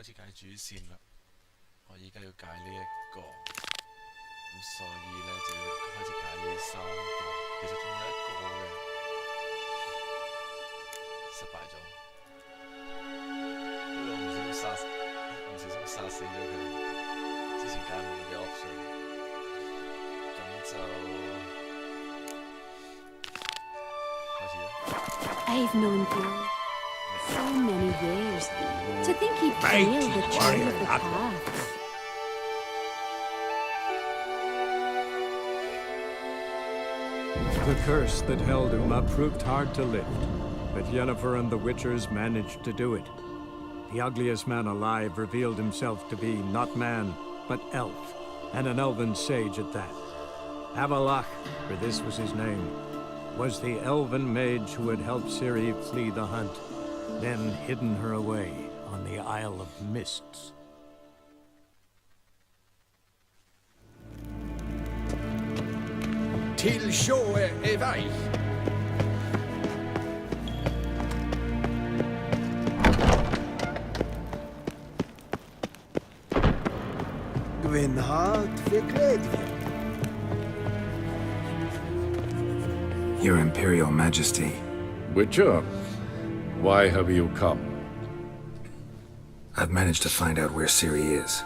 開始解主線啦。我而家要解呢一個，咁所以呢，就要開始解呢三個。其實仲有一個嘅，失敗咗。因為我唔小心殺死咗佢。之前解唔到嘅 option， 咁就開始啦。I've known Bill so many years. To think he'd failed the turn of the path. The curse that held Uma proved hard to lift, but Yennefer and the Witchers managed to do it. The ugliest man alive revealed himself to be not man, but elf, and an elven sage at that. Avalach, for this was his name, was the elven mage who had helped Ciri flee the hunt, then hidden her away on the Isle of Mists. Till sjøe er vei. Gvinhard fikk glädje. Your Imperial Majesty. Witcher, why have you come? I've managed to find out where Ciri is.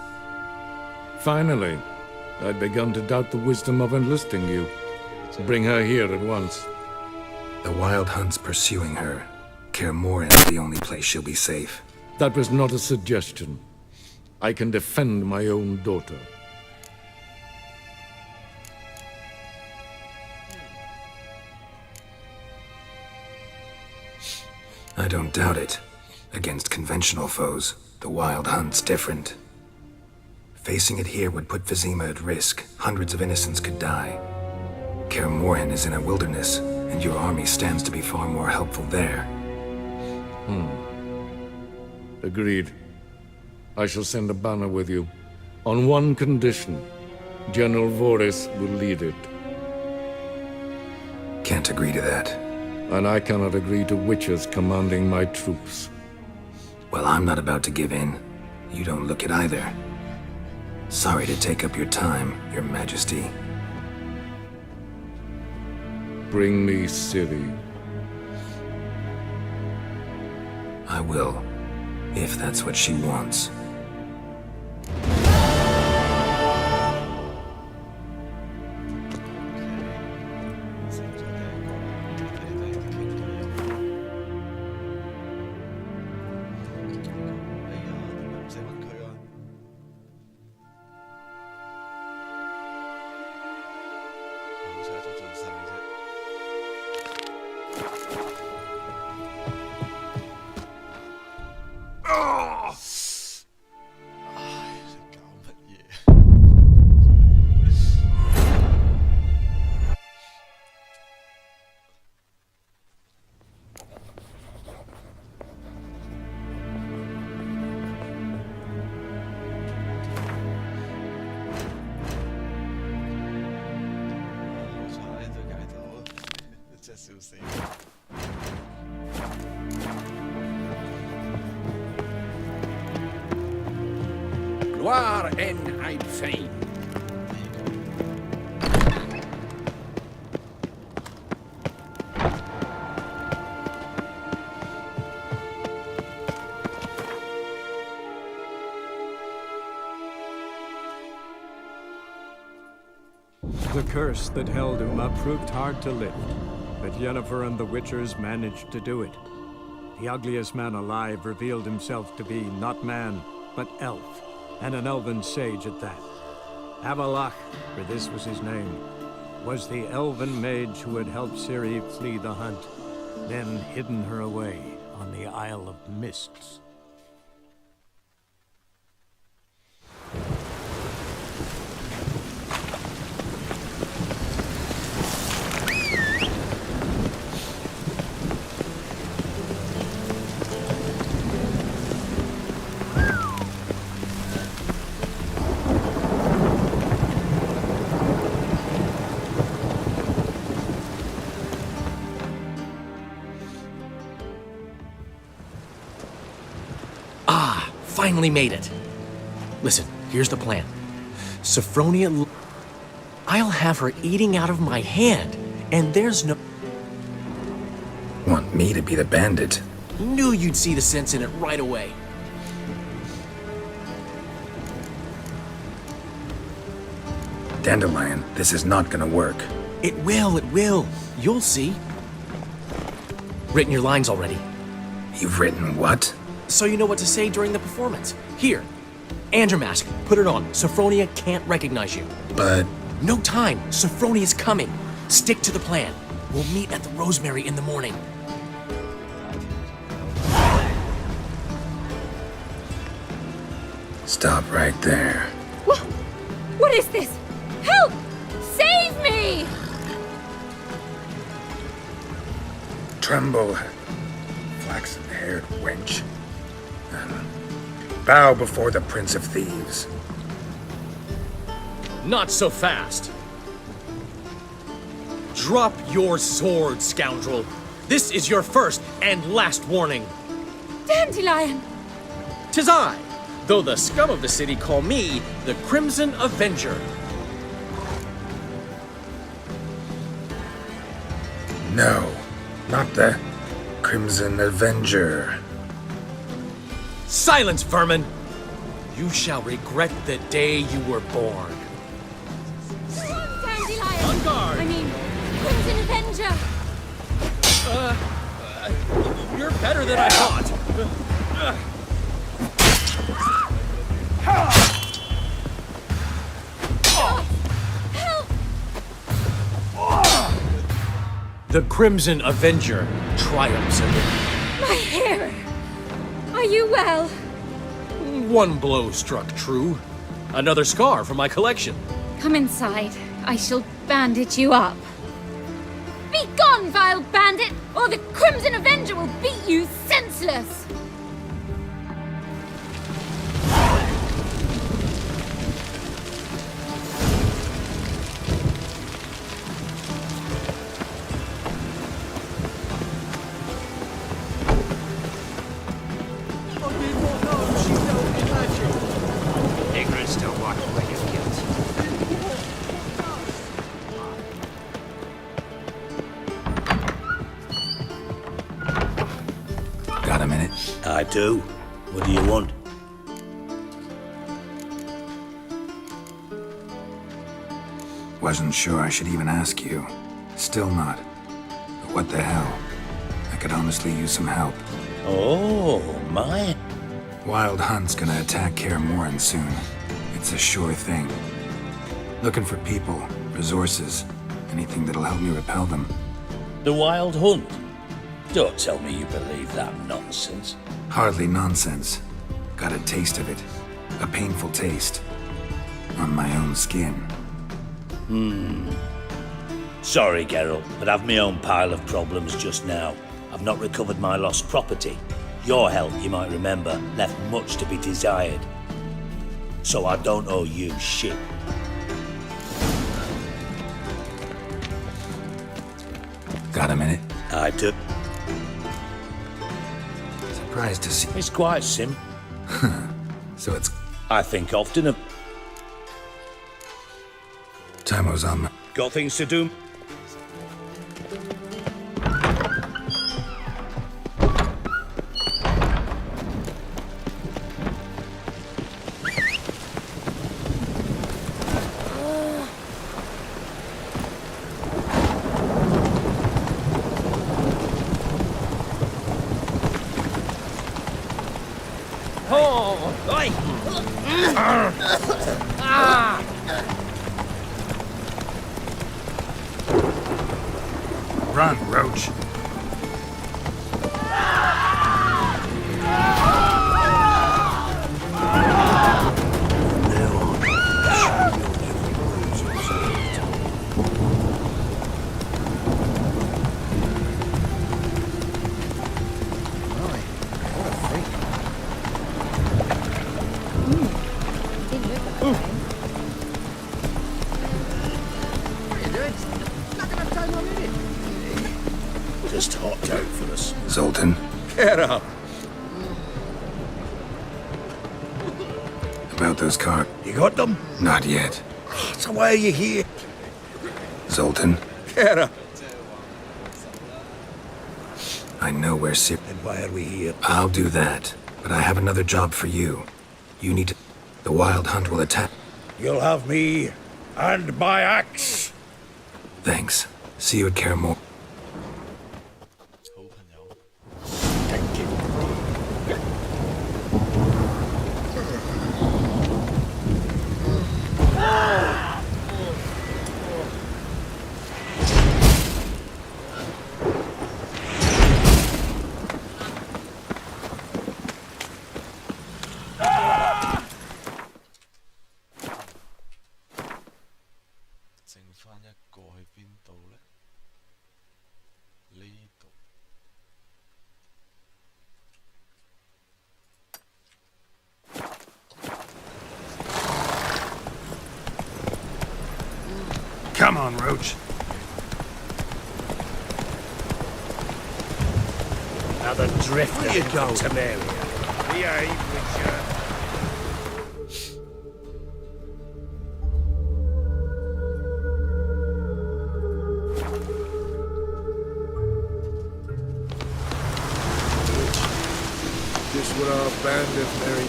Finally. I'd begun to doubt the wisdom of enlisting you. Bring her here at once. The Wild Hunt's pursuing her. Kaer Morhen's the only place she'll be safe. That was not a suggestion. I can defend my own daughter. I don't doubt it. Against conventional foes, the Wild Hunt's different. Facing it here would put Vizima at risk. Hundreds of innocents could die. Kaer Morhen is in a wilderness, and your army stands to be far more helpful there. Agreed. I shall send a banner with you. On one condition. General Voris will lead it. Can't agree to that. And I cannot agree to witches commanding my troops. Well, I'm not about to give in. You don't look it either. Sorry to take up your time, Your Majesty. Bring me Ciri. I will, if that's what she wants. Gloire en ein fein. The curse that held Uma proved hard to lift, but Yennefer and the Witchers managed to do it. The ugliest man alive revealed himself to be not man, but elf, and an elven sage at that. Avalach, for this was his name, was the elven mage who had helped Ciri flee the hunt, then hidden her away on the Isle of Mists. finally made it. Listen, here's the plan. Sophronia... I'll have her eating out of my hand, and there's no... Want me to be the bandit? Knew you'd see the sense in it right away. Dandelion, this is not gonna work. It will, it will. You'll see. Written your lines already. You've written what? So you know what to say during the performance. Here, and your mask. Put it on. Sophronia can't recognize you. But... No time. Sophronia's coming. Stick to the plan. We'll meet at the Rosemary in the morning. Stop right there. What is this? Help! Save me! Tremble, flaxen-haired wench. Bow before the Prince of Thieves. Not so fast. Drop your sword, scoundrel. This is your first and last warning. Dandelion! 'Tis I, though the scum of the city call me the Crimson Avenger. No, not the Crimson Avenger. Silence, vermin! You shall regret the day you were born. Dandelion! On guard! I mean, Crimson Avenger! You're better than I thought. The Crimson Avenger triumphs again. My hair! Are you well? One blow struck true. Another scar from my collection. Come inside. I shall bandage you up. Be gone, vile bandit, or the Crimson Avenger will beat you senseless! Ignorance don't walk away your guilt. Got a minute? I do. What do you want? Wasn't sure I should even ask you. Still not. But what the hell? I could honestly use some help. Oh, my. Wild Hunt's gonna attack Kaer Morhen soon. It's a sure thing. Looking for people, resources, anything that'll help me repel them. The Wild Hunt? Don't tell me you believe that nonsense. Hardly nonsense. Got a taste of it. A painful taste. On my own skin. Sorry, Geralt, but I've my own pile of problems just now. I've not recovered my lost property. Your help, you might remember, left much to be desired. So I don't owe you shit. Got a minute? I do. Surprised to see. It's quite simple. So it's I think often of... Tamo's on my... Got things to do? Run, Roach. Just hopped out for us. Zoltan. Get up. About those cars. You got them? Not yet. So why are you here? Zoltan, Kara. I know where Ciri... And why are we here? I'll do that, but I have another job for you. You need to... The Wild Hunt will attack... You'll have me and my axe. Thanks. See you at Karamor. 好朋友。 Thank you. 剩翻一個去邊度呢？呢度。 Come on, Roach. Another drifter Where you from going? Temeria. We are Richard. This what our bandit merry.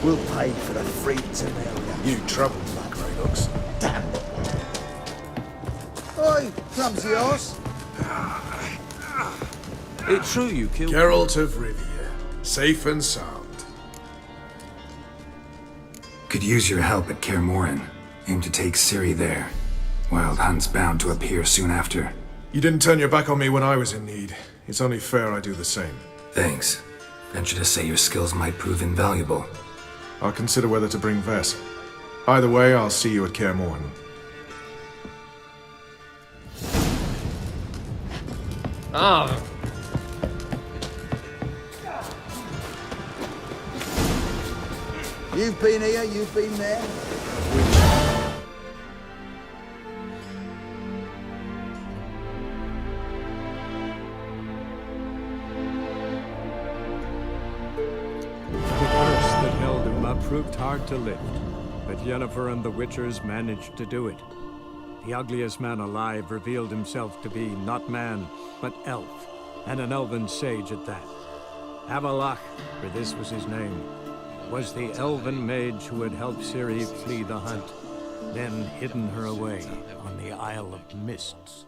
We'll pay for the free Temeria. You trouble, Black Raynooks. Damn. Oi, clumsy horse. It's true you killed Geralt of Rivia, safe and sound. Could use your help at Kaer Morhen. Aim to take Ciri there. Wild Hunt's bound to appear soon after. You didn't turn your back on me when I was in need. It's only fair I do the same. Thanks. Venture to say your skills might prove invaluable. I'll consider whether to bring Vess. Either way, I'll see you at Kaer Morhen. Ah, You've been here, you've been there. The curse that held Uma proved hard to lift, but Yennefer and the Witchers managed to do it. The ugliest man alive revealed himself to be not man, but elf, and an elven sage at that. Avalach, for this was his name, was the elven mage who had helped Ciri flee the hunt, then hidden her away on the Isle of Mists.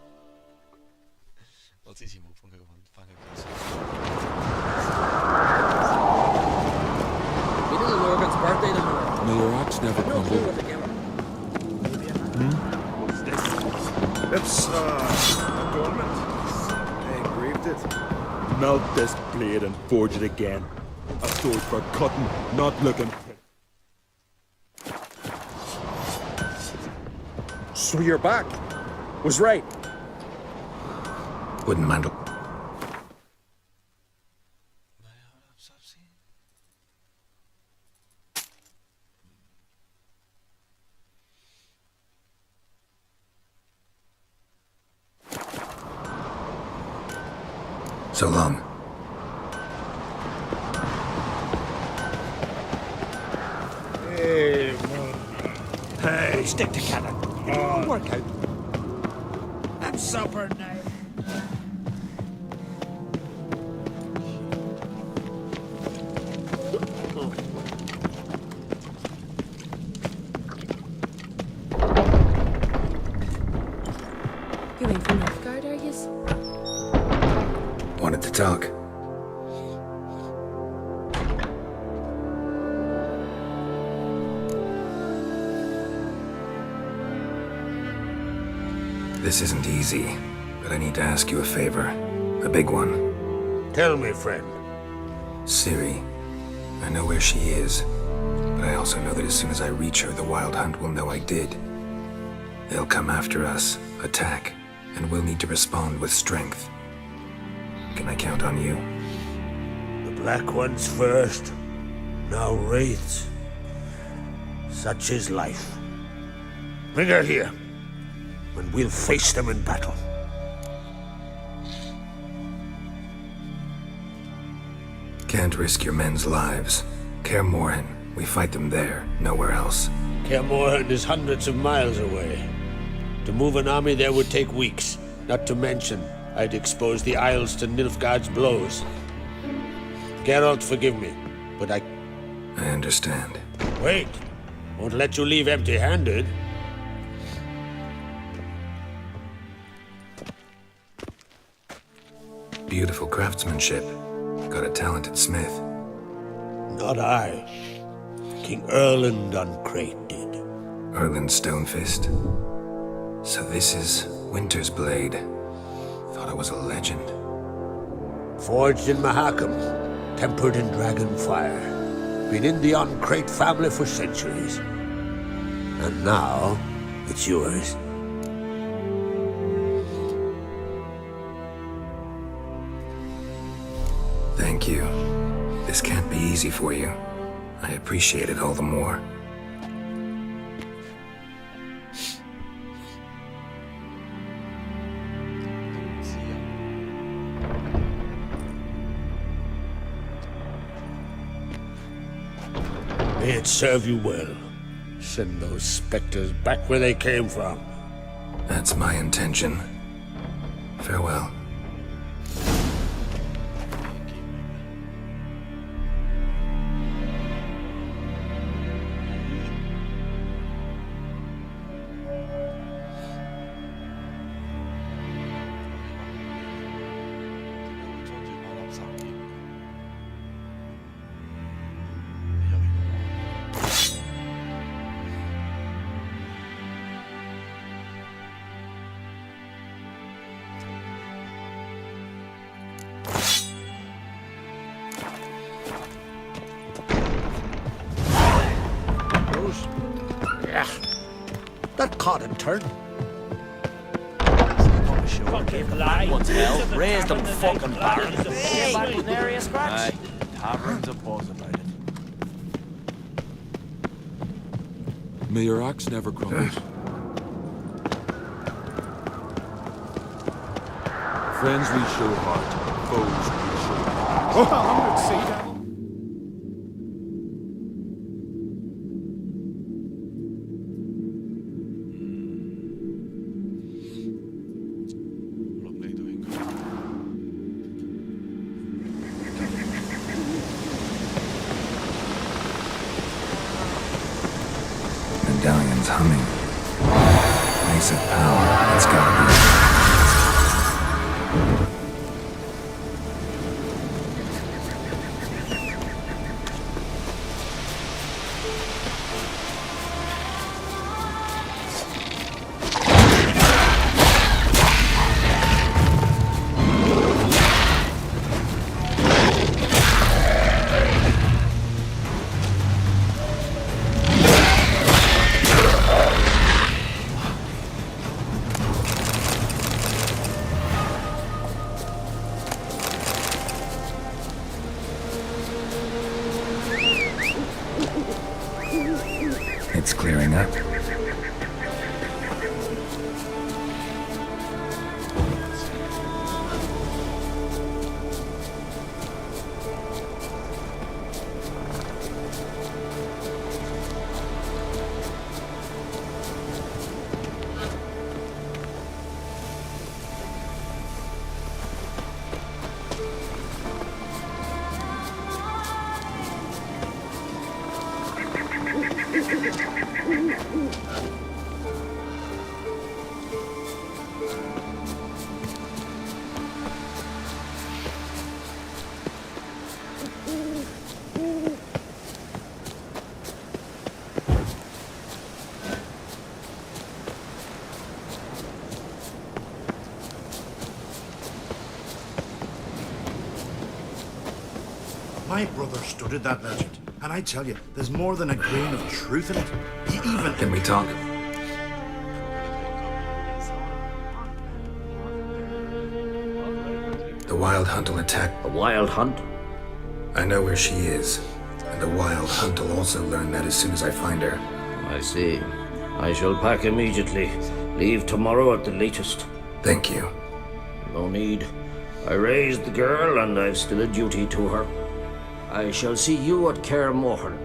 我之前冇幫佢揾翻佢件事。 It is Lorgan's birthday tomorrow. May your axe never No clue crumble. what the game. It's, adornment. I engraved it. Melt this blade and forge it again. A sword for cutting, not looking. So you're back. Was right. Wouldn't mind. So long. Hey, stick together. It'll work out. Have supper now. You ain't from Nilfgaard, are yous? Wanted to talk. This isn't easy, but I need to ask you a favor. A big one. Tell me, friend. Ciri. I know where she is, but I also know that as soon as I reach her, the Wild Hunt will know I did. They'll come after us, attack, and we'll need to respond with strength. Can I count on you? The Black Ones first, now Wraiths. Such is life. Bring her here, and we'll face them in battle. Can't risk your men's lives. Kaer Morhen We fight them there, nowhere else. Kaer Morhen is hundreds of miles away. To move an army there would take weeks. Not to mention, I'd expose the Isles to Nilfgaard's blows. Geralt, forgive me, but I understand. Wait! Won't let you leave empty-handed. Beautiful craftsmanship. Got a talented smith. Not I. King Erland Uncrate did. Erland Stonefist. So this is Winter's Blade. Thought it was a legend. Forged in Mahakam, tempered in dragon fire. Been in the Uncrate family for centuries. And now, it's yours. Thank you. This can't be easy for you. I appreciate it all the more. May it serve you well. Send those specters back where they came from. That's my intention. Farewell. That caught and turned. What the hell? Raise them fucking barons. Back with nary a scratch. Taverns a buzz about it. May your axe never crumble. Friends we show heart, foes we show heart. Oh, I'm not see that. Lovely doing. Medallion's humming. Mace of power. It's gotta be. It's clearing up. My brother studied that legend, and I tell you, there's more than a grain of truth in it. He even... Can we talk? The Wild Hunt will attack. A wild hunt? I know where she is. And the Wild Hunt will also learn that as soon as I find her. I see. I shall pack immediately. Leave tomorrow at the latest. Thank you. No need. I raised the girl, and I've still a duty to her. I shall see you at Kaer Morhen.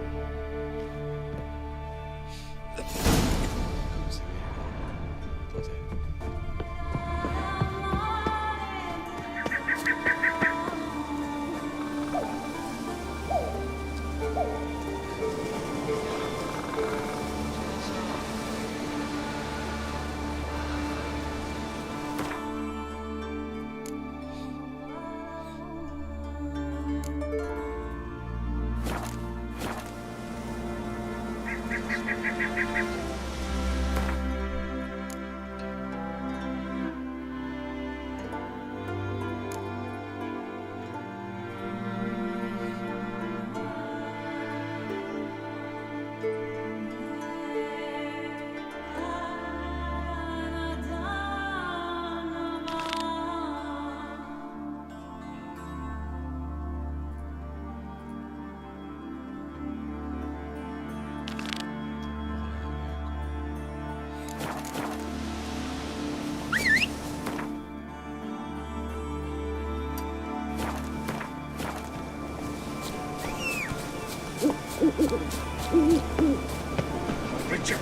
Richard!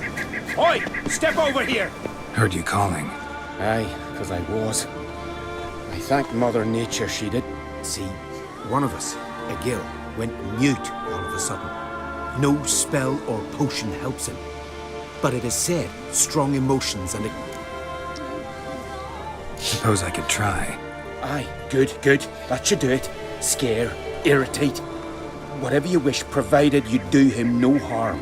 Oi! Step over here! Heard you calling. Aye, because I was. I thank Mother Nature she did. See, one of us, a gill, went mute all of a sudden. No spell or potion helps him. But it is said, strong emotions and... Suppose I could try. Aye, good, good. That should do it. Scare, irritate. Whatever you wish, provided you do him no harm.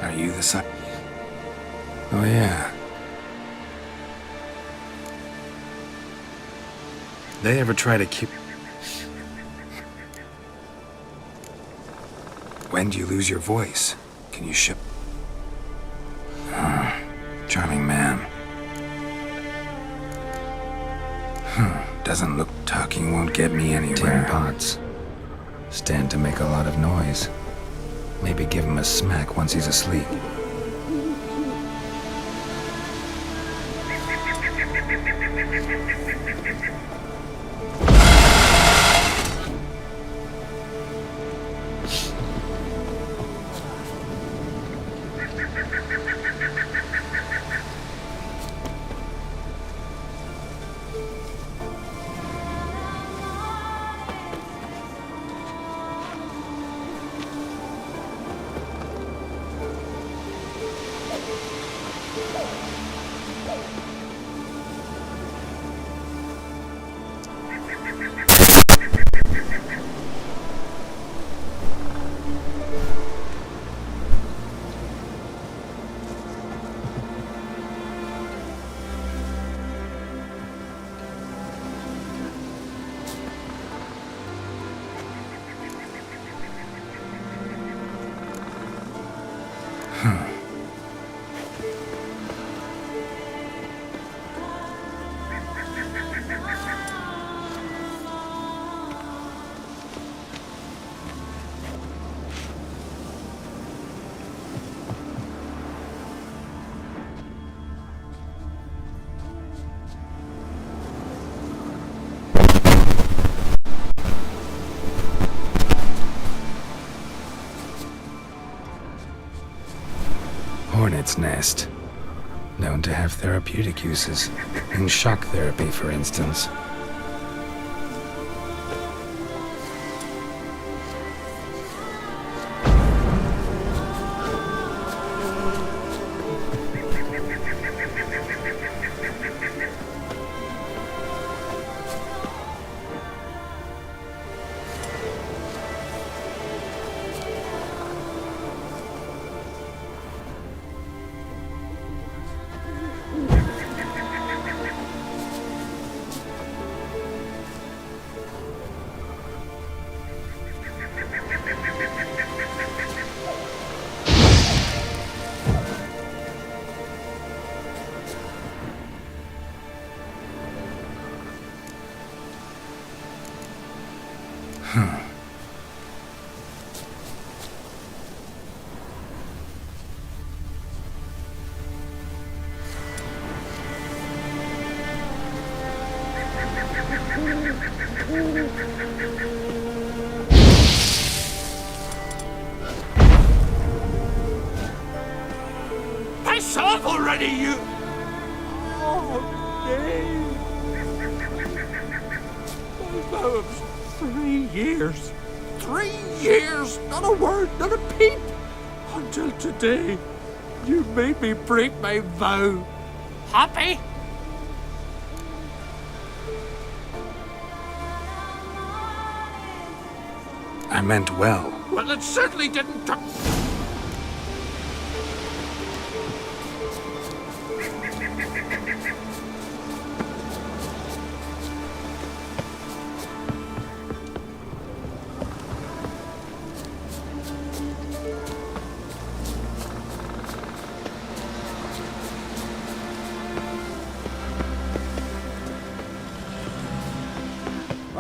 Are you the son? Oh, yeah. They ever try to keep... When do you lose your voice? Can you ship? Charming man. Doesn't look talking won't get me anywhere. Tin pots. Stand to make a lot of noise. Maybe give him a smack once he's asleep. Hornet's nest. Known to have therapeutic uses. In shock therapy, for instance. Piss off already, you... Oh, Babs, 3 years. 3 years! Not a word, not a peep! Until today, you made me break my vow. Happy? I meant well. Well, it certainly didn't turn...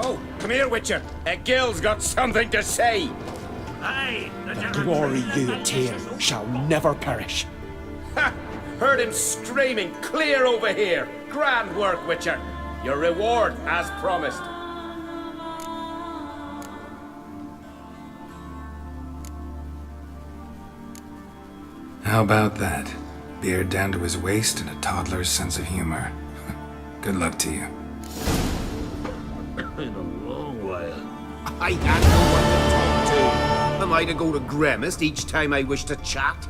Oh, come here, Witcher. Gil's got something to say. The glory you attain shall never perish. Ha! Heard him screaming clear over here. Grand work, Witcher. Your reward as promised. How about that? Beard down to his waist and a toddler's sense of humor. Good luck to you. In a long while. I had no one to talk to. Am I to go to Grimmist each time I wish to chat?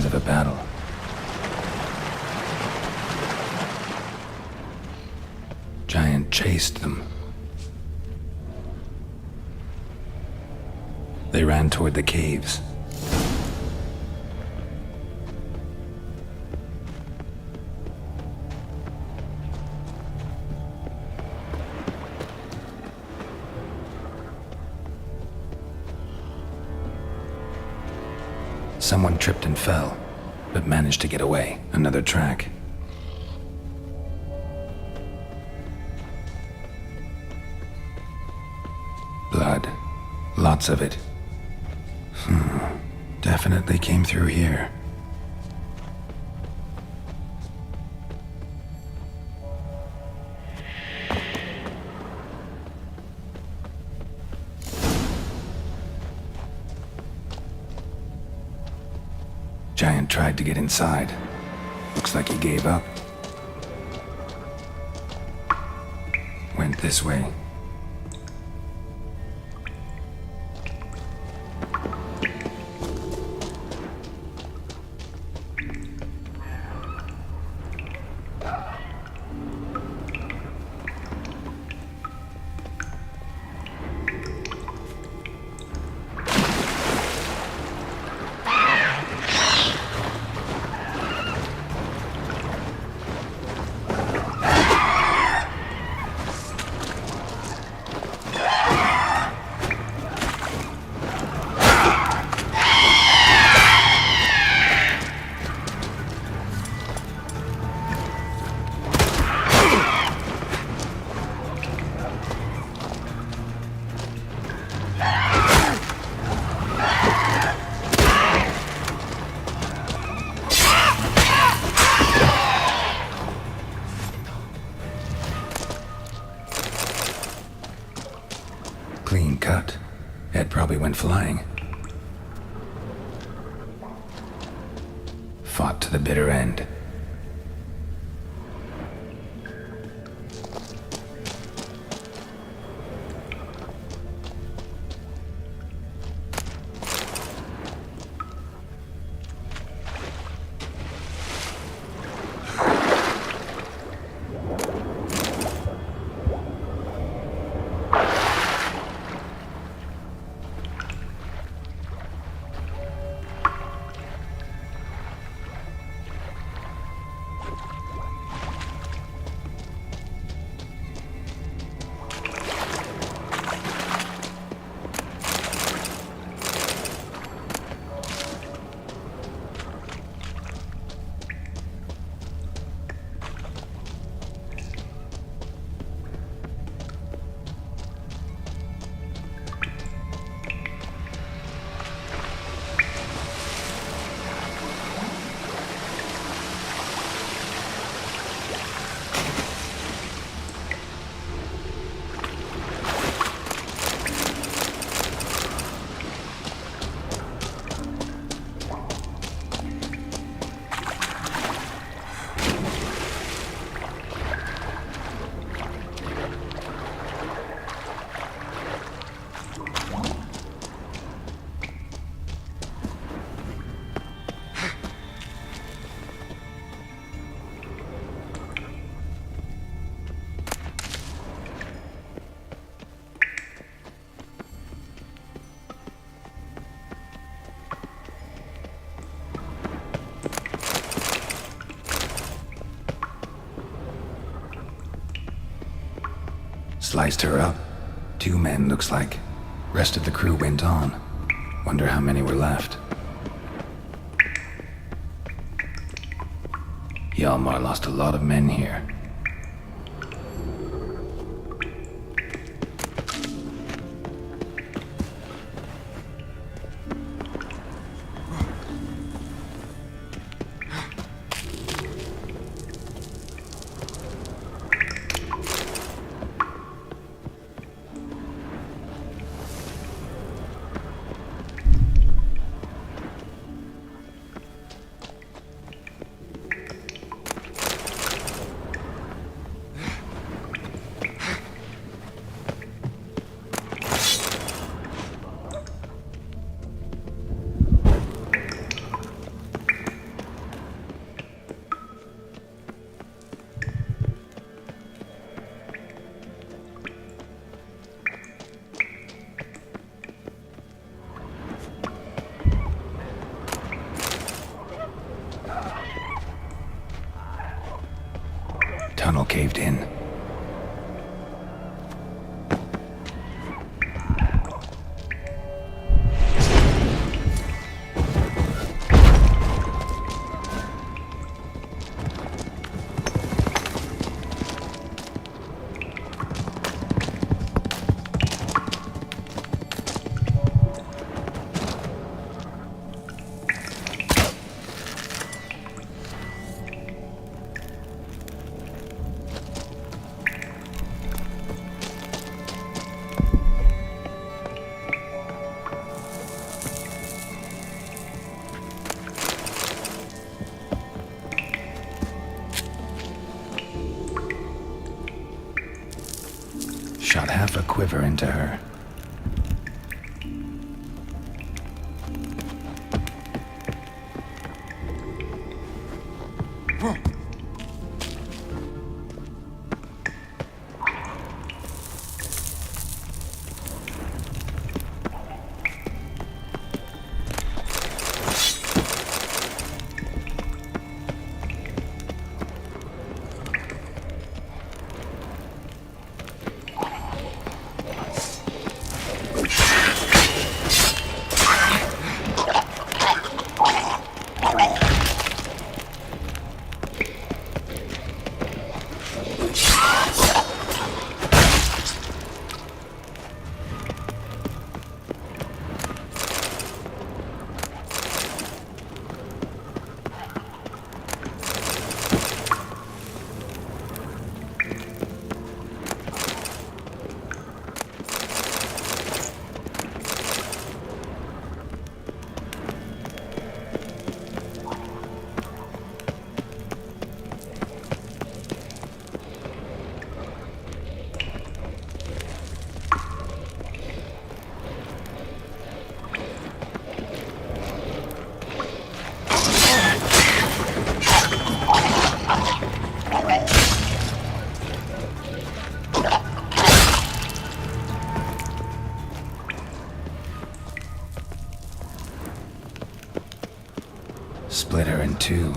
Of a battle. Giant chased them. They ran toward the caves. Someone tripped and fell, but managed to get away. Another track. Blood. Lots of it. Definitely came through here. Giant tried to get inside. Looks like he gave up. Went this way. Clean cut. Head probably went flying. Fought to the bitter end. Sliced her up. 2 men, looks like. Rest of the crew went on. Wonder how many were left. Hjalmar lost a lot of men here. Tunnel caved in. Shot half a quiver into her. Split her in 2.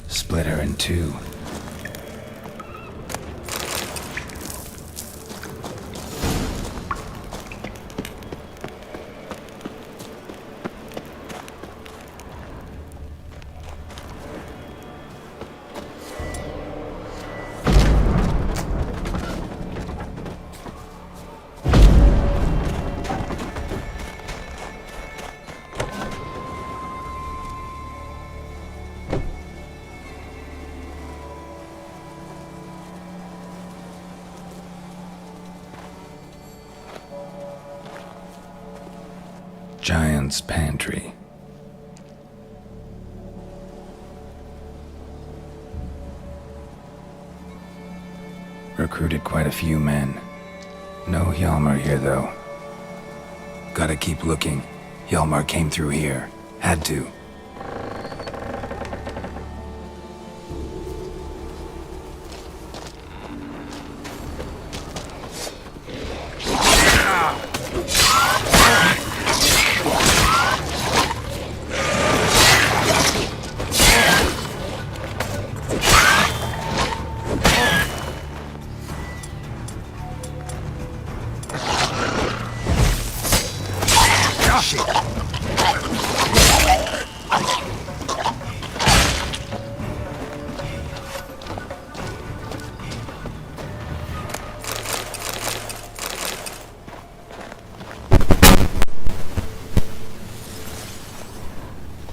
Split her in 2. Giant's Pantry. Recruited quite a few men. No Hjalmar here, though. Gotta keep looking. Hjalmar came through here. Had to.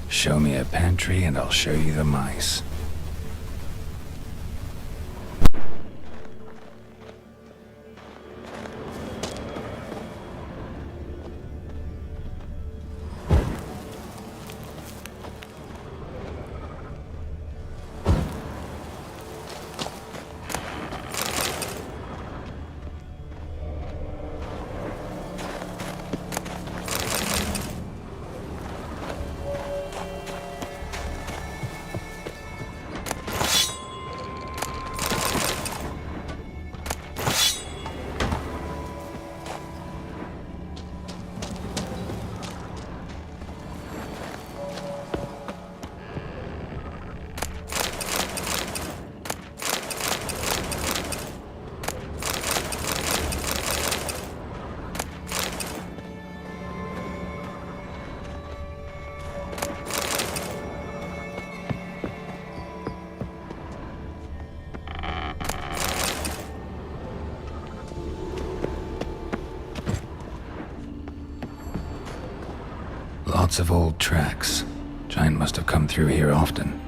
Show me a pantry and I'll show you the mice. Lots of old tracks. Giant must have come through here often.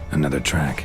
Another track.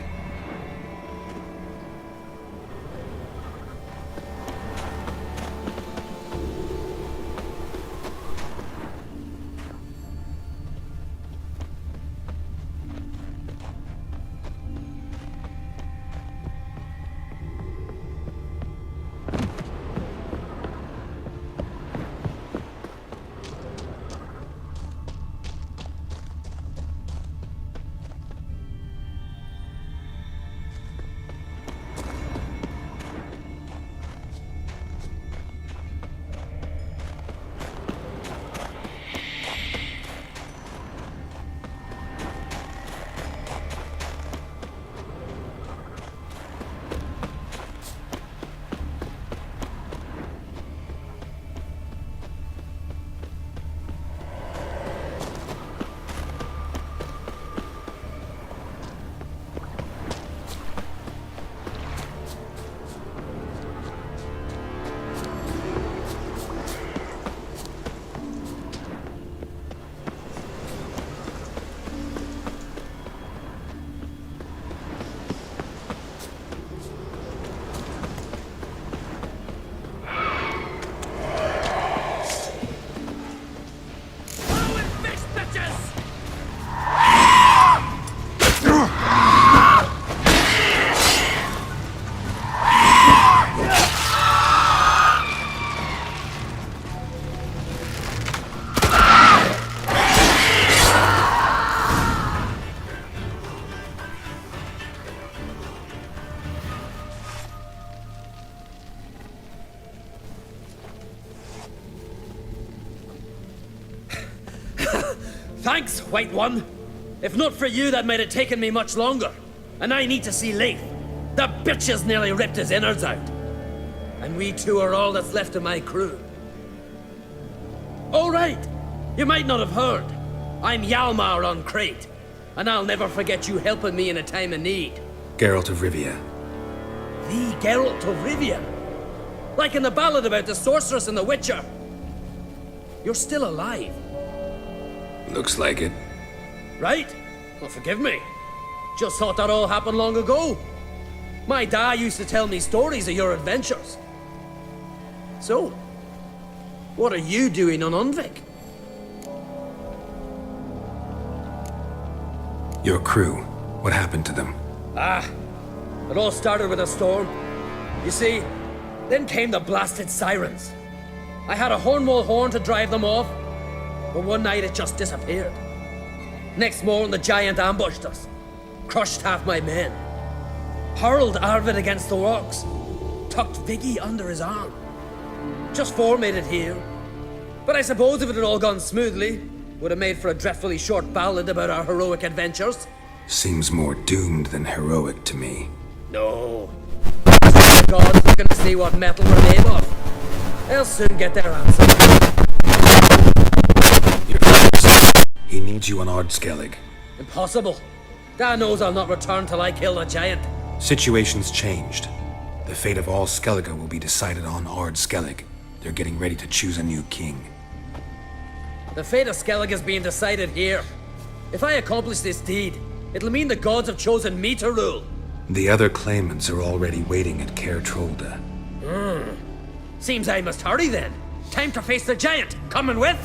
Thanks, White One. If not for you, that might have taken me much longer. And I need to see Leif. The bitch has nearly ripped his innards out. And we two are all that's left of my crew. All right. You might not have heard. I'm Hjalmar on Crete. And I'll never forget you helping me in a time of need. Geralt of Rivia. The Geralt of Rivia? Like in the ballad about the sorceress and the witcher. You're still alive. Looks like it. Right? Well, forgive me. Just thought that all happened long ago. My dad used to tell me stories of your adventures. So, what are you doing on Undvik? Your crew. What happened to them? It all started with a storm. You see, then came the blasted sirens. I had a Hornwall horn to drive them off, but one night it just disappeared. Next morning the giant ambushed us, crushed half my men, hurled Arvid against the rocks, tucked Viggy under his arm. Just made it here. But I suppose if it had all gone smoothly, would have made for a dreadfully short ballad about our heroic adventures. Seems more doomed than heroic to me. No. The gods looking to see what metal we're made of. They'll soon get their answer. He needs you on Ardskellig. Impossible. Dad knows I'll not return till I kill the giant. Situation's changed. The fate of all Skellige will be decided on Ardskellig. They're getting ready to choose a new king. The fate of Skellig is being decided here. If I accomplish this deed, it'll mean the gods have chosen me to rule. The other claimants are already waiting at Caer Trolda. Seems I must hurry then. Time to face the giant. Coming with?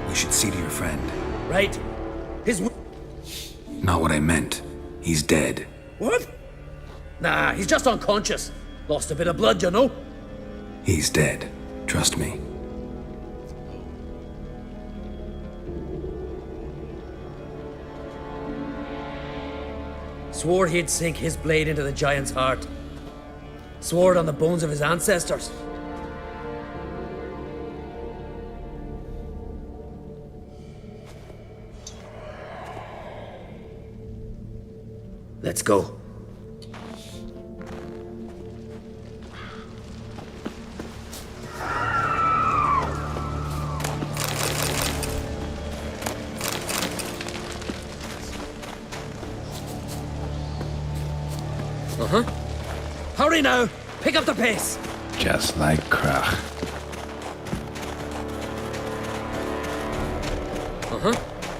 We should see to your friend. Right. Not what I meant. He's dead. What? Nah, he's just unconscious. Lost a bit of blood, you know? He's dead. Trust me. Swore he'd sink his blade into the giant's heart. Swore it on the bones of his ancestors. Let's go. Hurry now! Pick up the pace! Just like Krach.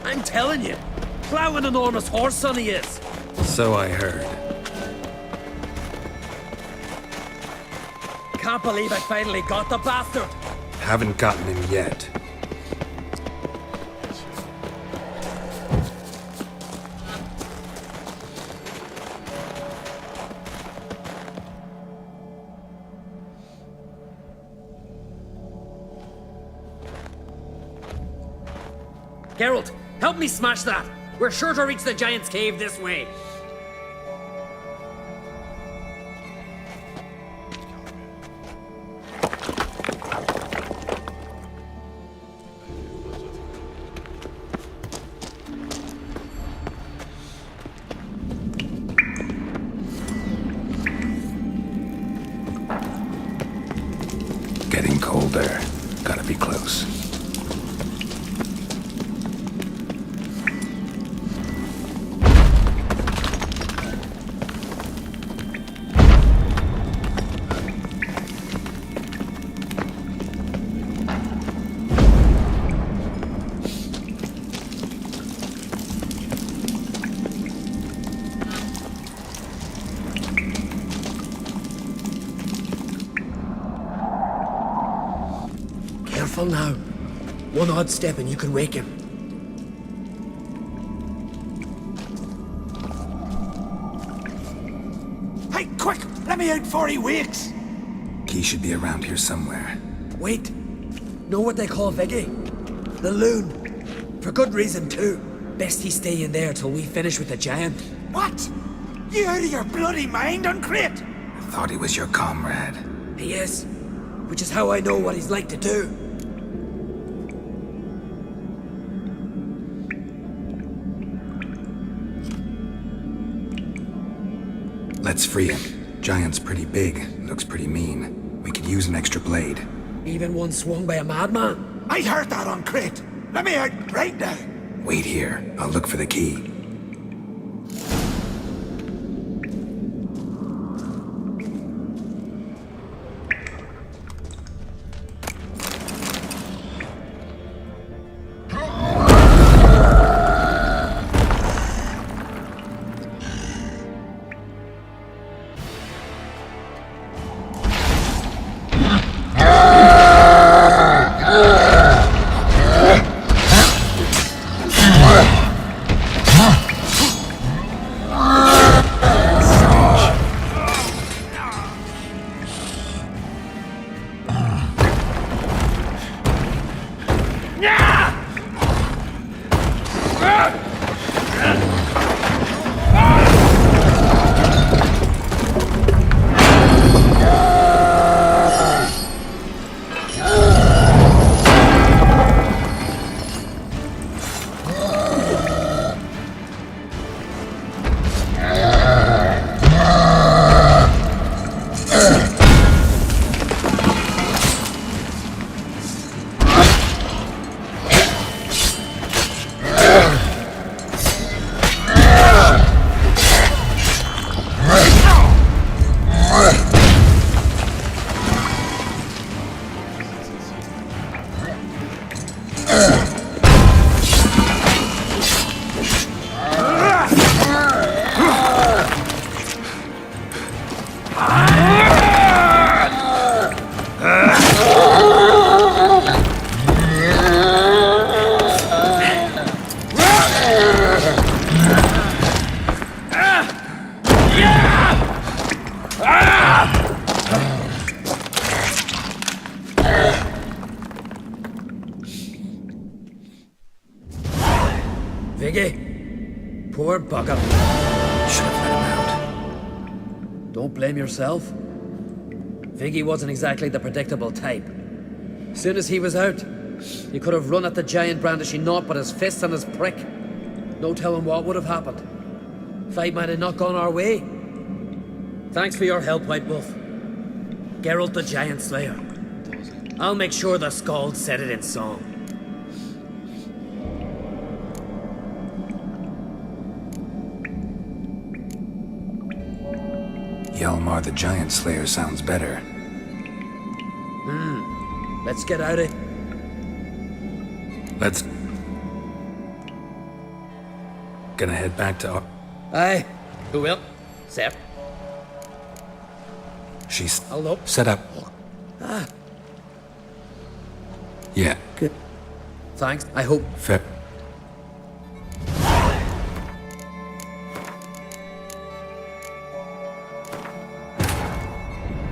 I'm telling you, plow an enormous horse son he is. So I heard. Can't believe I finally got the bastard. Haven't gotten him yet. Geralt, help me smash that. We're sure to reach the giant's cave this way. Getting colder. Gotta be close. Careful now. One odd step and you can wake him. Hey, quick! Let me out before he wakes! He should be around here somewhere. Wait. Know what they call Viggy? The loon. For good reason, too. Best he stay in there till we finish with the giant. What? You out of your bloody mind on Crete? Thought he was your comrade. He is. Which is how I know what he's like to do. Let's free him. Giant's pretty big, looks pretty mean. We could use an extra blade. Even one swung by a madman. I heard that on Crete. Let me out right now. Wait here. I'll look for the key. Viggy, poor bugger. Should have let him out. Don't blame yourself. Viggy wasn't exactly the predictable type. Soon as he was out, he could have run at the giant brandishing naught but his fists and his prick. No telling what would have happened. Fight might have not gone our way. Thanks for your help, White Wolf. Geralt the Giant Slayer. I'll make sure the Skald said it in song. Hjalmar the Giant Slayer sounds better. Let's get out of... Let's... Gonna head back to our... Aye. Who will? Seth. She's... Hello? Set up. Ah. Yeah. Good. Thanks. I hope... Fair.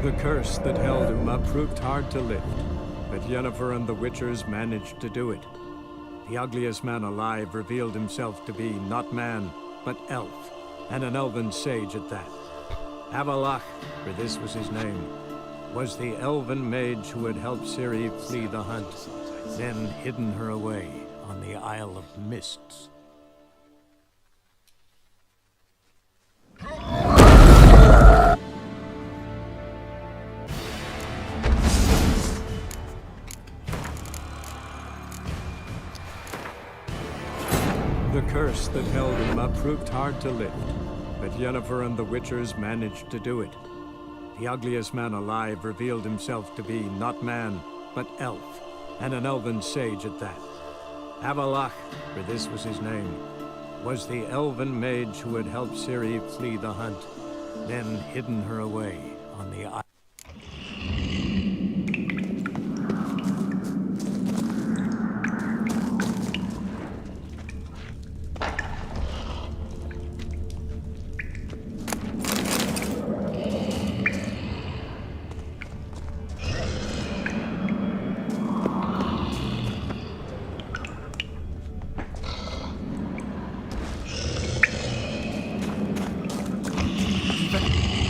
The curse that held Uma proved hard to lift, but Yennefer and the Witchers managed to do it. The ugliest man alive revealed himself to be not man, but elf, and an elven sage at that. Avalach, for this was his name, was the elven mage who had helped Ciri flee the hunt, then hidden her away on the Isle of Mists. The curse that held Uma proved hard to lift, but Yennefer and the Witchers managed to do it. The ugliest man alive revealed himself to be not man, but elf, and an elven sage at that. Avalach, for this was his name, was the elven mage who had helped Ciri flee the hunt, then hidden her away on the island.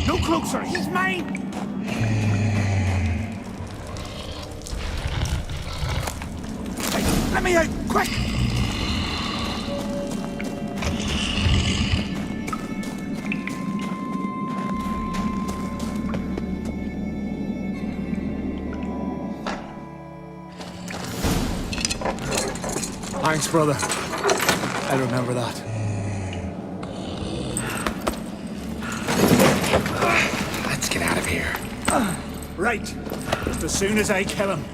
No closer, he's mine! Let me out! Quick! Thanks, brother. I remember that. Let's get out of here. Right. Just as soon as I kill him.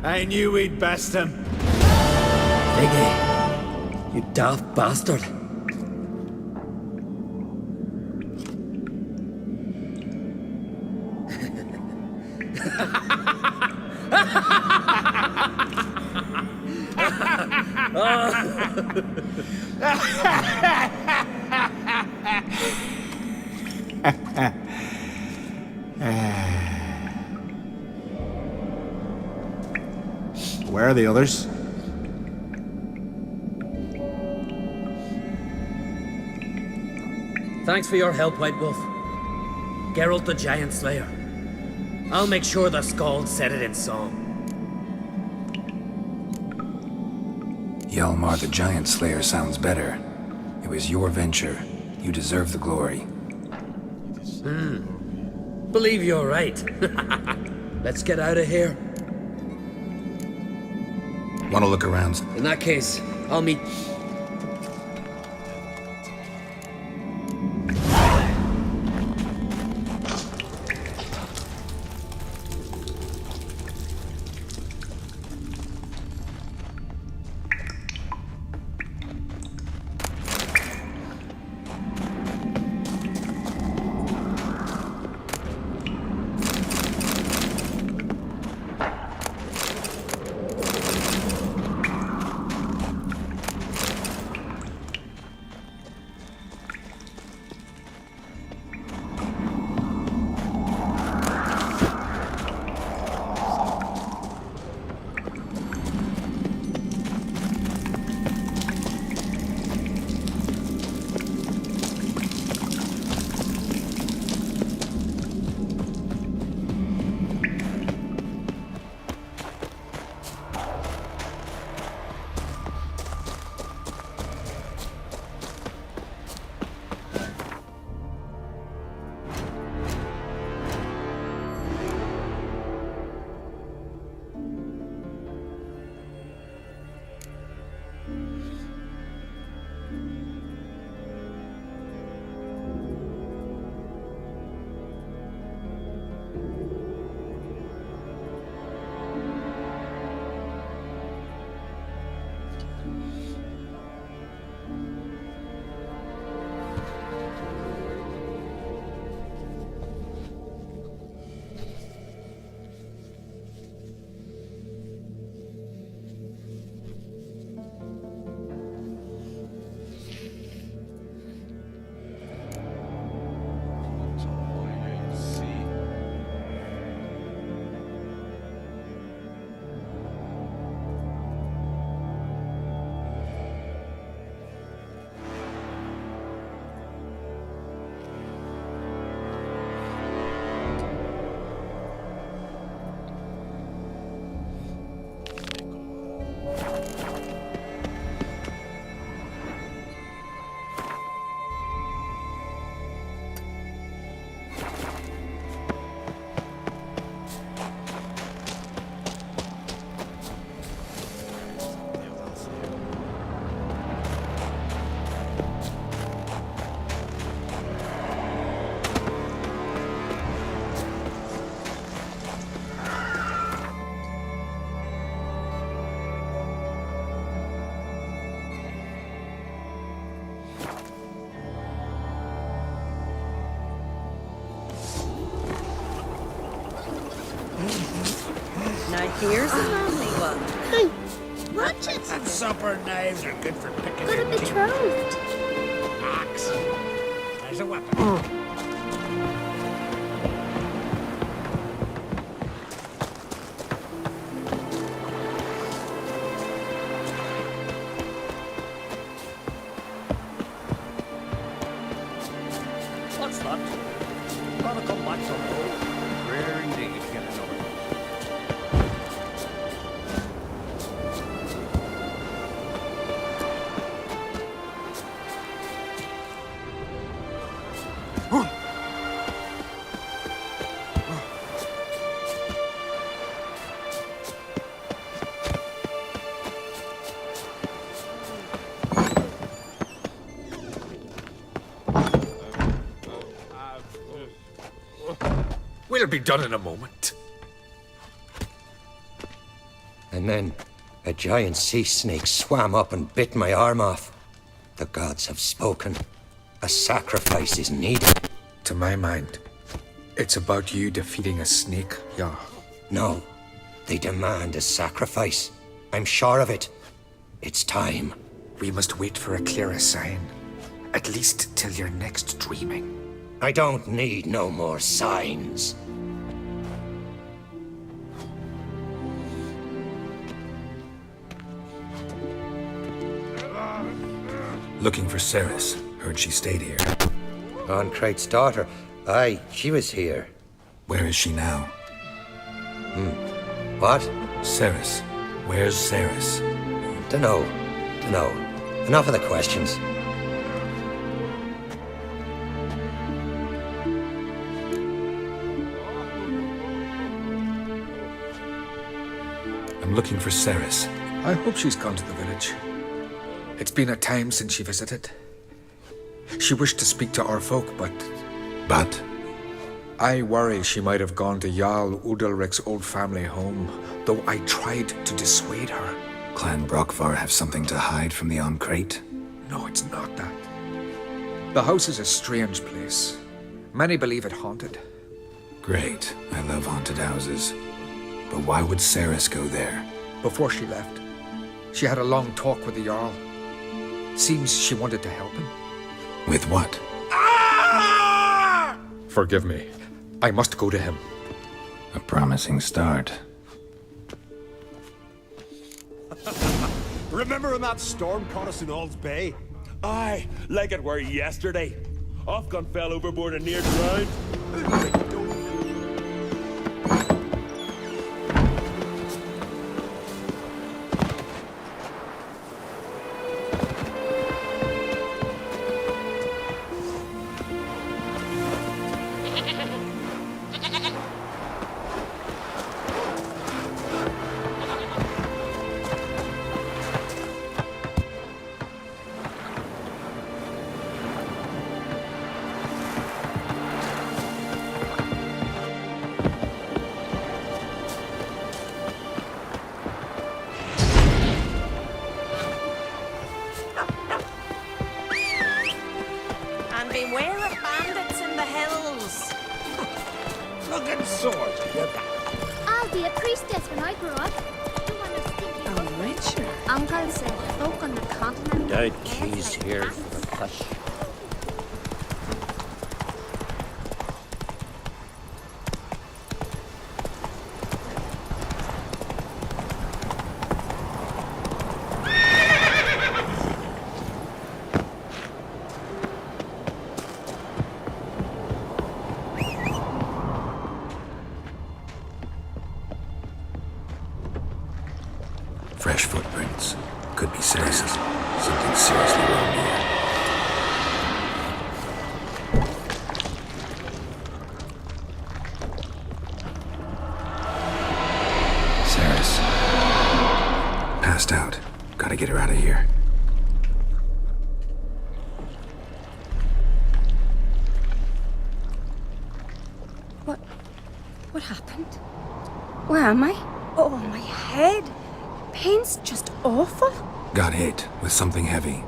I knew we'd best him. Iggy, you daft bastard. Where are the others? Thanks for your help, White Wolf. Geralt the Giant Slayer. I'll make sure the Skald said it in song. Hjalmar the Giant Slayer sounds better. It was your venture. You deserve the glory. Believe you're right. Let's get out of here. Want to look around? In that case, I'll meet... Here's a lovely one. Hey, watch it. And supper knives are good for picking Got a your teeth. betrothed. Axe. There's a weapon. What's that? Gotta come back to roll. Rare indeed to get another. We'll be done in a moment. And then a giant sea snake swam up and bit my arm off. The gods have spoken. A sacrifice is needed. To my mind, it's about you defeating a snake, yeah. No, they demand a sacrifice. I'm sure of it. It's time. We must wait for a clearer sign. At least till your next dreaming. I don't need no more signs. Looking for Ceres. Heard she stayed here. Oncrate's daughter. Aye, she was here. Where is she now? What? Ceres. Where's Ceres? Dunno. Enough of the questions. I'm looking for Ceres. I hope she's gone to the village. It's been a time since she visited. She wished to speak to our folk, but... But? I worry she might have gone to Jarl Udalric's old family home, though I tried to dissuade her. Clan Brockvar have something to hide from the Oncrate? No, it's not that. The house is a strange place. Many believe it haunted. Great. I love haunted houses. But why would Ceres go there? Before she left, she had a long talk with the Jarl. Seems she wanted to help him. With what? Forgive me. I must go to him. A promising start. Remember when that storm caught us in Ald's Bay? Aye, like it were yesterday. Ofcon fell overboard and near drowned. And beware of bandits in the hills. Looking sword. I'll be a priestess when I grow up. A witcher. Uncle said folk on the continent. Don't keys here for the fish. Fresh footprints. Could be Ceres's. Something seriously wrong here. Ceres. Passed out. Gotta get her out of here. What happened? Where am I? Oh, my head. Pain's just awful. Got hit with something heavy.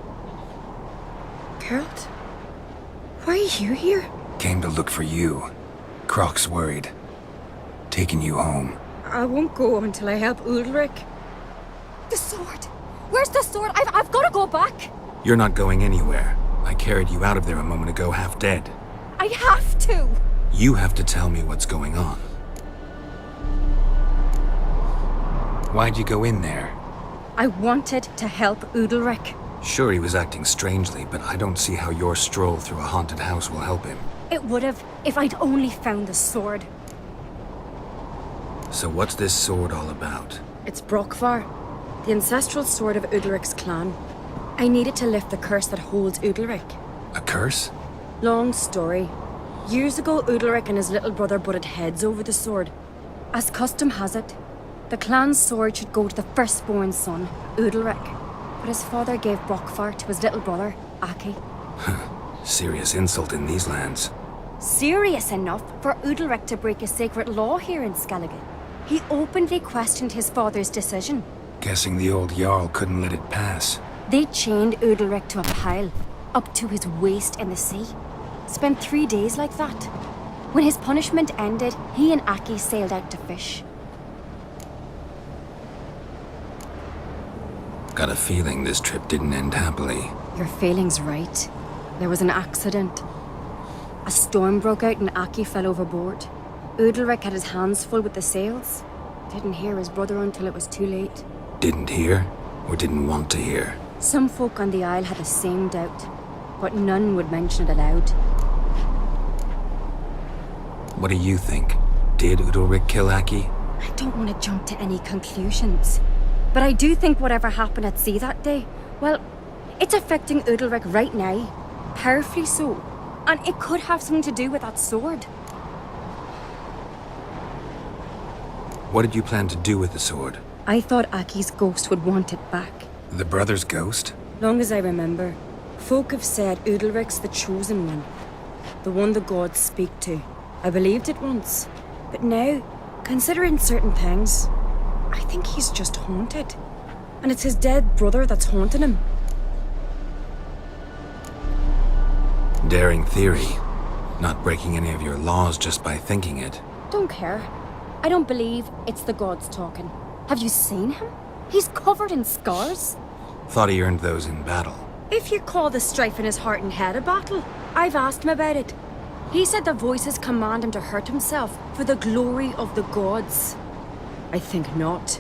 Geralt? Why are you here? Came to look for you. Croc's worried. Taking you home. I won't go until I help Ulrich. The sword! Where's the sword? I've got to go back! You're not going anywhere. I carried you out of there a moment ago half dead. I have to! You have to tell me what's going on. Why'd you go in there? I wanted to help Ulrich. Sure, he was acting strangely, but I don't see how your stroll through a haunted house will help him. It would have if I'd only found the sword. So what's this sword all about? It's Brokvar, the ancestral sword of Ulrich's clan. I needed to lift the curse that holds Ulrich. A curse? Long story. Years ago, Ulrich and his little brother butted heads over the sword. As custom has it, the clan's sword should go to the firstborn son, Ulrich. But his father gave Brokvar to his little brother, Aki. Serious insult in these lands. Serious enough for Ulrich to break a sacred law here in Skellige. He openly questioned his father's decision. Guessing the old Jarl couldn't let it pass. They chained Ulrich to a pile, up to his waist in the sea. Spent 3 days like that. When his punishment ended, he and Aki sailed out to fish. Got a feeling this trip didn't end happily. Your feeling's right. There was an accident. A storm broke out and Aki fell overboard. Ulrich had his hands full with the sails. Didn't hear his brother until it was too late. Didn't hear? Or didn't want to hear? Some folk on the Isle had the same doubt, but none would mention it aloud. What do you think? Did Ulrich kill Aki? I don't want to jump to any conclusions. But I do think whatever happened at sea that day, well, it's affecting Ulrich right now. Powerfully so. And it could have something to do with that sword. What did you plan to do with the sword? I thought Aki's ghost would want it back. The brother's ghost? Long as I remember, folk have said Ulrich's the chosen one. The one the gods speak to. I believed it once. But now, considering certain things, I think he's just haunted. And it's his dead brother that's haunting him. Daring theory. Not breaking any of your laws just by thinking it. Don't care. I don't believe it's the gods talking. Have you seen him? He's covered in scars. Thought he earned those in battle. If you call the strife in his heart and head a battle, I've asked him about it. He said the voices command him to hurt himself for the glory of the gods. I think not.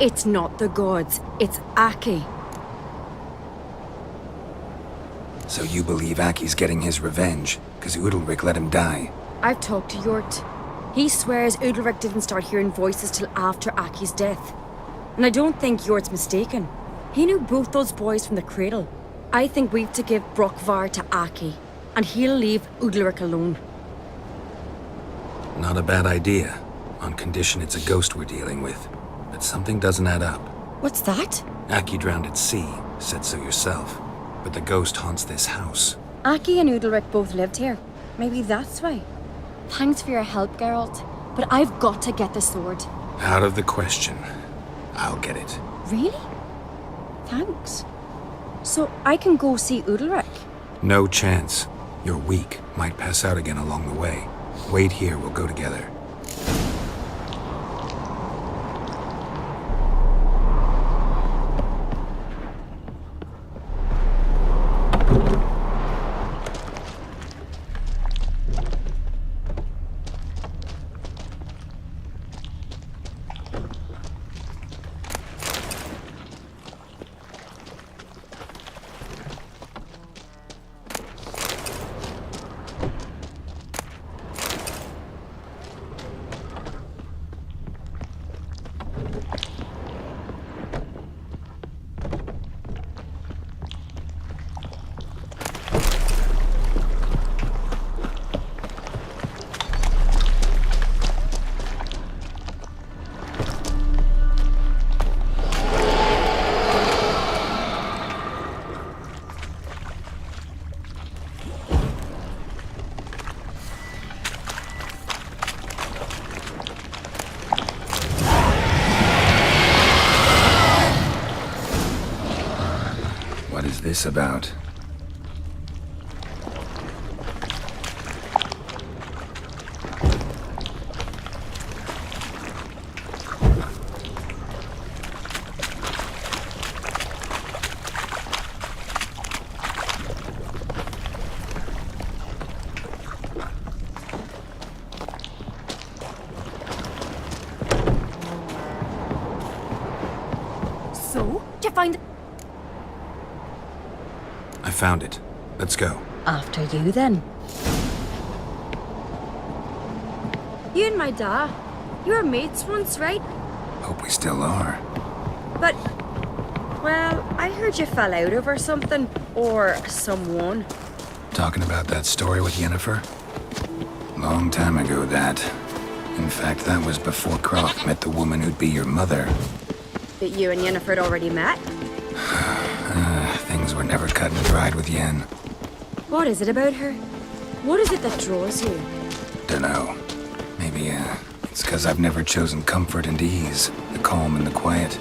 It's not the gods, it's Aki. So you believe Aki's getting his revenge, because Ulrich let him die? I've talked to Jort. He swears Ulrich didn't start hearing voices till after Aki's death. And I don't think Jort's mistaken. He knew both those boys from the cradle. I think we've to give Brokvar to Aki, and he'll leave Ulrich alone. Not a bad idea, on condition it's a ghost we're dealing with. But something doesn't add up. What's that? Aki drowned at sea, said so yourself. But the ghost haunts this house. Aki and Ulrich both lived here. Maybe that's why. Thanks for your help, Geralt. But I've got to get the sword. Out of the question. I'll get it. Really? Thanks. So I can go see Ulrich? No chance. You're weak. Might pass out again along the way. Wait here, we'll go together. This about? So, did you find... I found it. Let's go. After you, then. You and my da, you were mates once, right? Hope we still are. But, well, I heard you fell out over something. Or someone. Talking about that story with Yennefer? Long time ago, that. In fact, that was before Croft met the woman who'd be your mother. But you and Yennefer had already met? Things were never cut and dried with Yen. What is it about her? What is it that draws you? Dunno. Maybe, it's because I've never chosen comfort and ease, the calm and the quiet.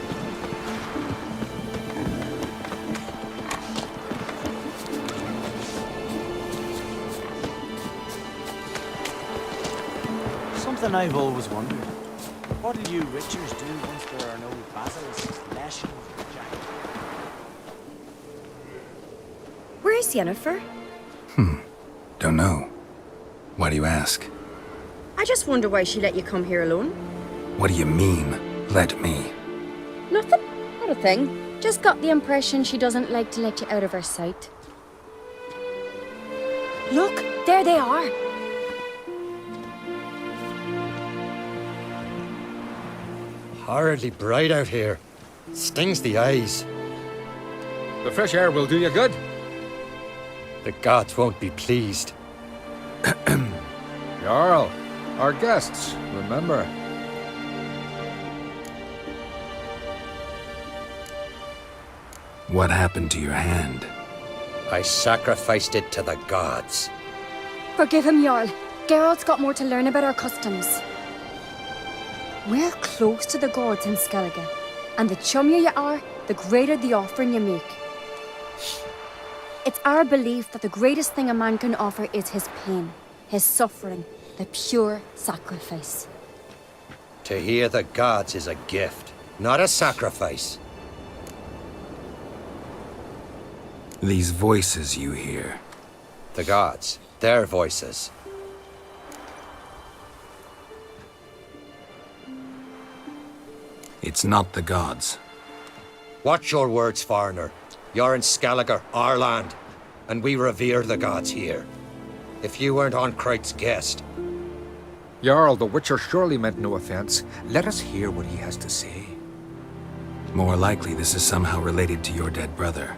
Something I've always wondered. What do you Richards do once there are no basilisks lashing with the giant? Where's Yennefer? Don't know. Why do you ask? I just wonder why she let you come here alone. What do you mean, let me? Nothing. Not a thing. Just got the impression she doesn't like to let you out of her sight. Look, there they are. Horridly bright out here. Stings the eyes. The fresh air will do you good. The gods won't be pleased. Jarl, our guests, remember. What happened to your hand? I sacrificed it to the gods. Forgive him, Jarl. Geralt's got more to learn about our customs. We're close to the gods in Skellige, and the chummier you are, the greater the offering you make. It's our belief that the greatest thing a man can offer is his pain, his suffering, the pure sacrifice. To hear the gods is a gift, not a sacrifice. These voices you hear. The gods, their voices. It's not the gods. Watch your words, foreigner. You're in Skellige, our land, and we revere the gods here. If you weren't on Kright's guest... Jarl, the Witcher surely meant no offense. Let us hear what he has to say. More likely this is somehow related to your dead brother.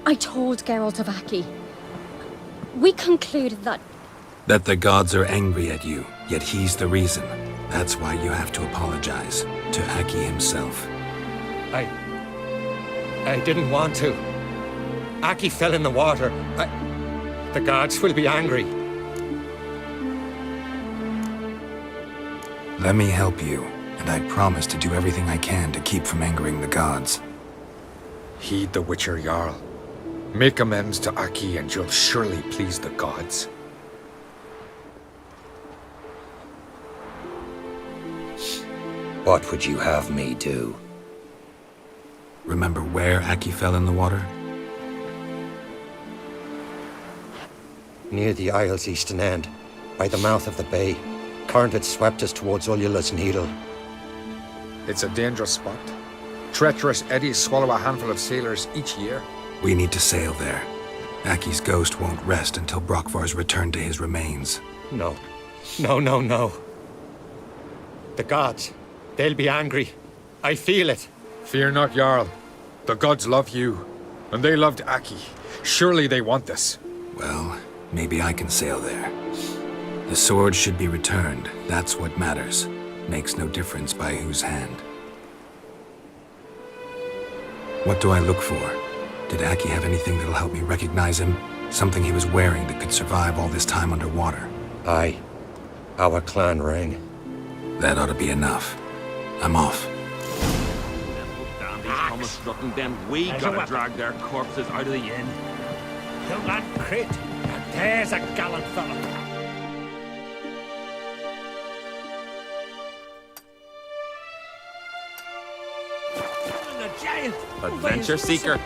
I told Geralt of Aki. We concluded that... That the gods are angry at you, yet he's the reason. That's why you have to apologize to Aki himself. I didn't want to. Aki fell in the water. The gods will be angry. Let me help you, and I promise to do everything I can to keep from angering the gods. Heed the Witcher, Jarl. Make amends to Aki and you'll surely please the gods. What would you have me do? Remember where Aki fell in the water? Near the Isle's eastern end, by the mouth of the bay. Current had swept us towards Ullula's Needle. It's a dangerous spot. Treacherous eddies swallow a handful of sailors each year. We need to sail there. Aki's ghost won't rest until Brokvar's returned to his remains. No. No. The gods, they'll be angry. I feel it. Fear not, Jarl. The gods love you, and they loved Aki. Surely they want this. Well, maybe I can sail there. The sword should be returned. That's what matters. Makes no difference by whose hand. What do I look for? Did Aki have anything that'll help me recognize him? Something he was wearing that could survive all this time underwater? Aye. Our clan ring. That ought to be enough. I'm off. We gotta drag their corpses out of the inn. Kill that crate, and there's a gallant fellow. Adventure seeker.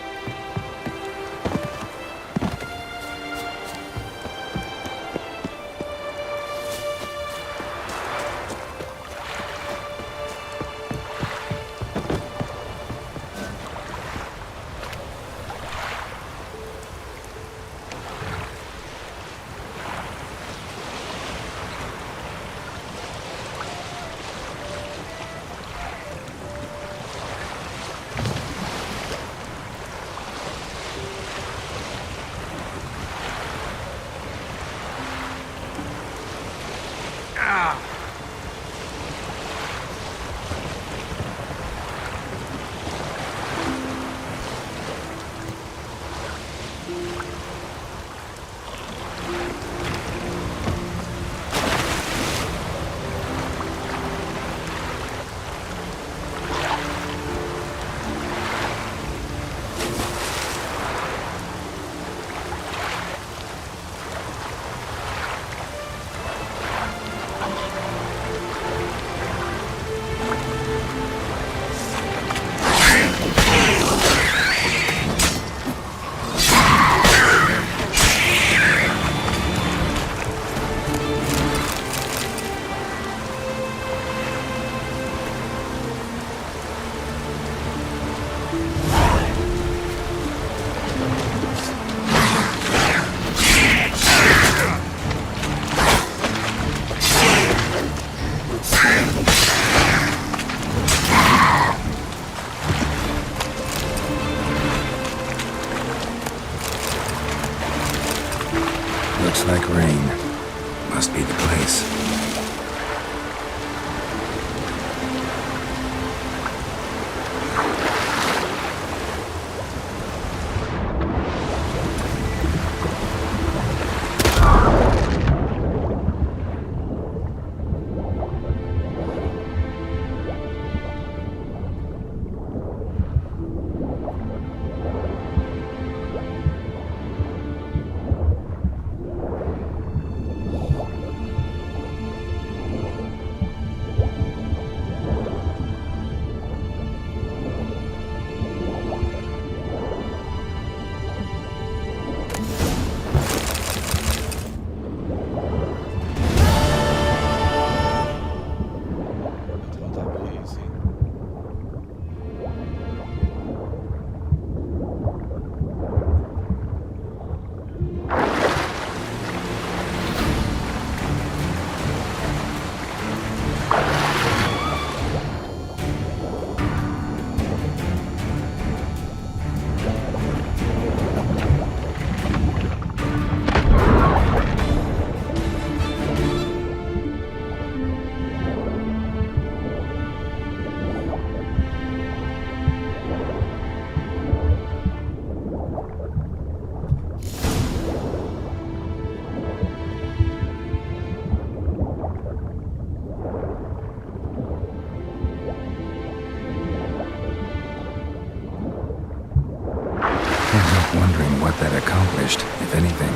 what that accomplished, if anything.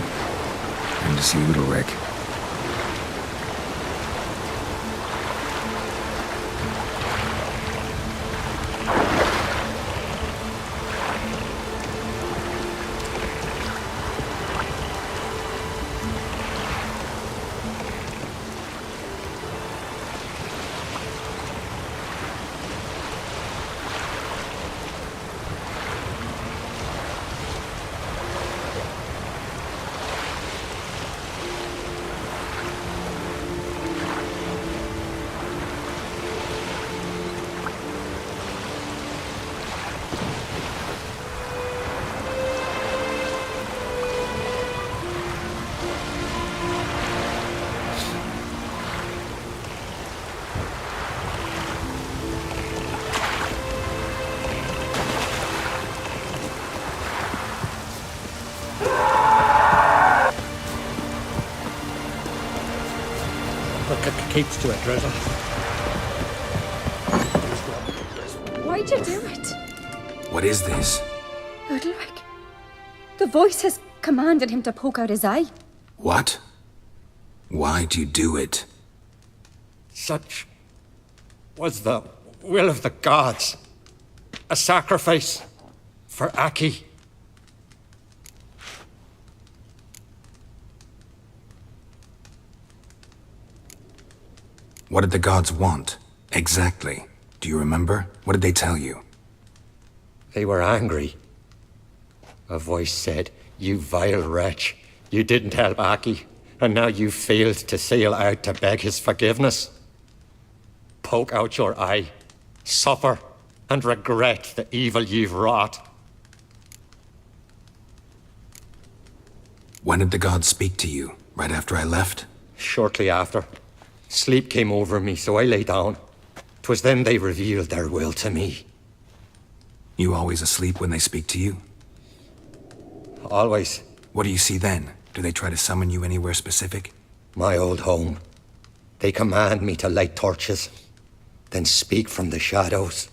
And to see Udalric. Keeps to it, Rosa. Why'd you do it? What is this? Udalric. The voice has commanded him to poke out his eye. What? Why'd you do it? Such was the will of the gods. A sacrifice for Aki. What did the gods want? Exactly. Do you remember? What did they tell you? They were angry. A voice said, "You vile wretch. You didn't help Aki, and now you failed to sail out to beg his forgiveness. Poke out your eye, suffer, and regret the evil you've wrought." When did the gods speak to you? Right after I left? Shortly after. Sleep came over me, so I lay down. 'Twas then they revealed their will to me. You always asleep when they speak to you? Always. What do you see then? Do they try to summon you anywhere specific? My old home. They command me to light torches, then speak from the shadows.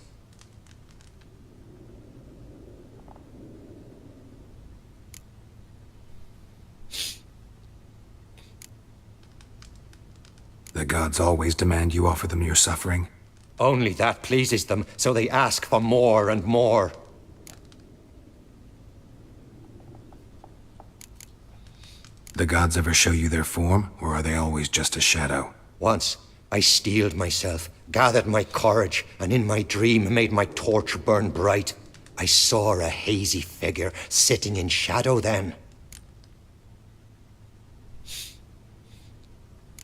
The gods always demand you offer them your suffering? Only that pleases them, so they ask for more and more. The gods ever show you their form, or are they always just a shadow? Once, I steeled myself, gathered my courage, and in my dream made my torch burn bright. I saw a hazy figure sitting in shadow then.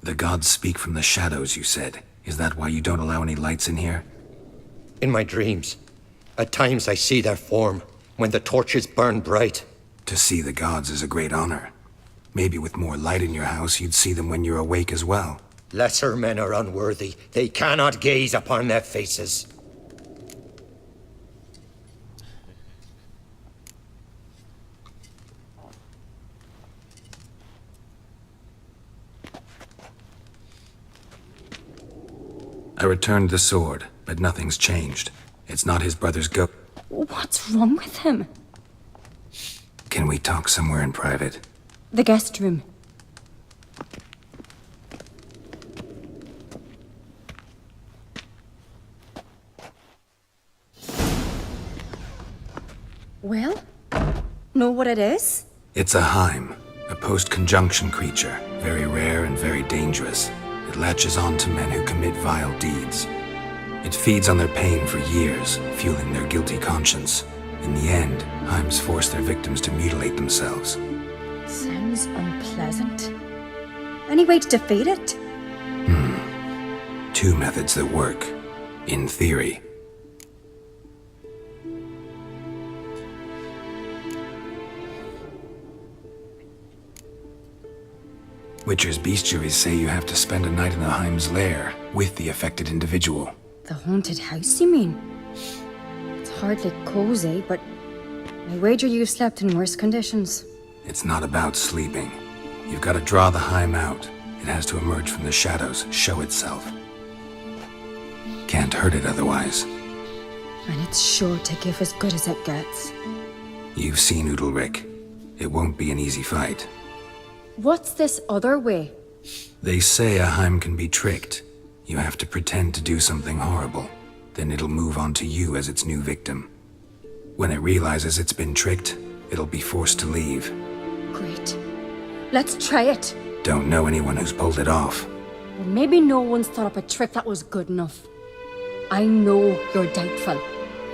The gods speak from the shadows, you said. Is that why you don't allow any lights in here? In my dreams. At times I see their form, when the torches burn bright. To see the gods is a great honor. Maybe with more light in your house, you'd see them when you're awake as well. Lesser men are unworthy. They cannot gaze upon their faces. I returned the sword, but nothing's changed. It's not his brother's ghost. What's wrong with him? Can we talk somewhere in private? The guest room. Well, know what it is? It's a Heim, a post-conjunction creature, very rare and very dangerous. It latches on to men who commit vile deeds. It feeds on their pain for years, fueling their guilty conscience. In the end, Heims force their victims to mutilate themselves. Sounds unpleasant. Any way to defeat it? Two methods that work. In theory. Witcher's bestiaries say you have to spend a night in a Heim's lair with the affected individual. The haunted house, you mean? It's hardly cozy, but I wager you've slept in worse conditions. It's not about sleeping. You've got to draw the Heim out. It has to emerge from the shadows, show itself. Can't hurt it otherwise. And it's sure to give as good as it gets. You've seen Udalric. It won't be an easy fight. What's this other way? They say a Heim can be tricked. You have to pretend to do something horrible. Then it'll move on to you as its new victim. When it realizes it's been tricked, it'll be forced to leave. Great. Let's try it. Don't know anyone who's pulled it off. Well, maybe no one's thought up a trick that was good enough. I know you're doubtful,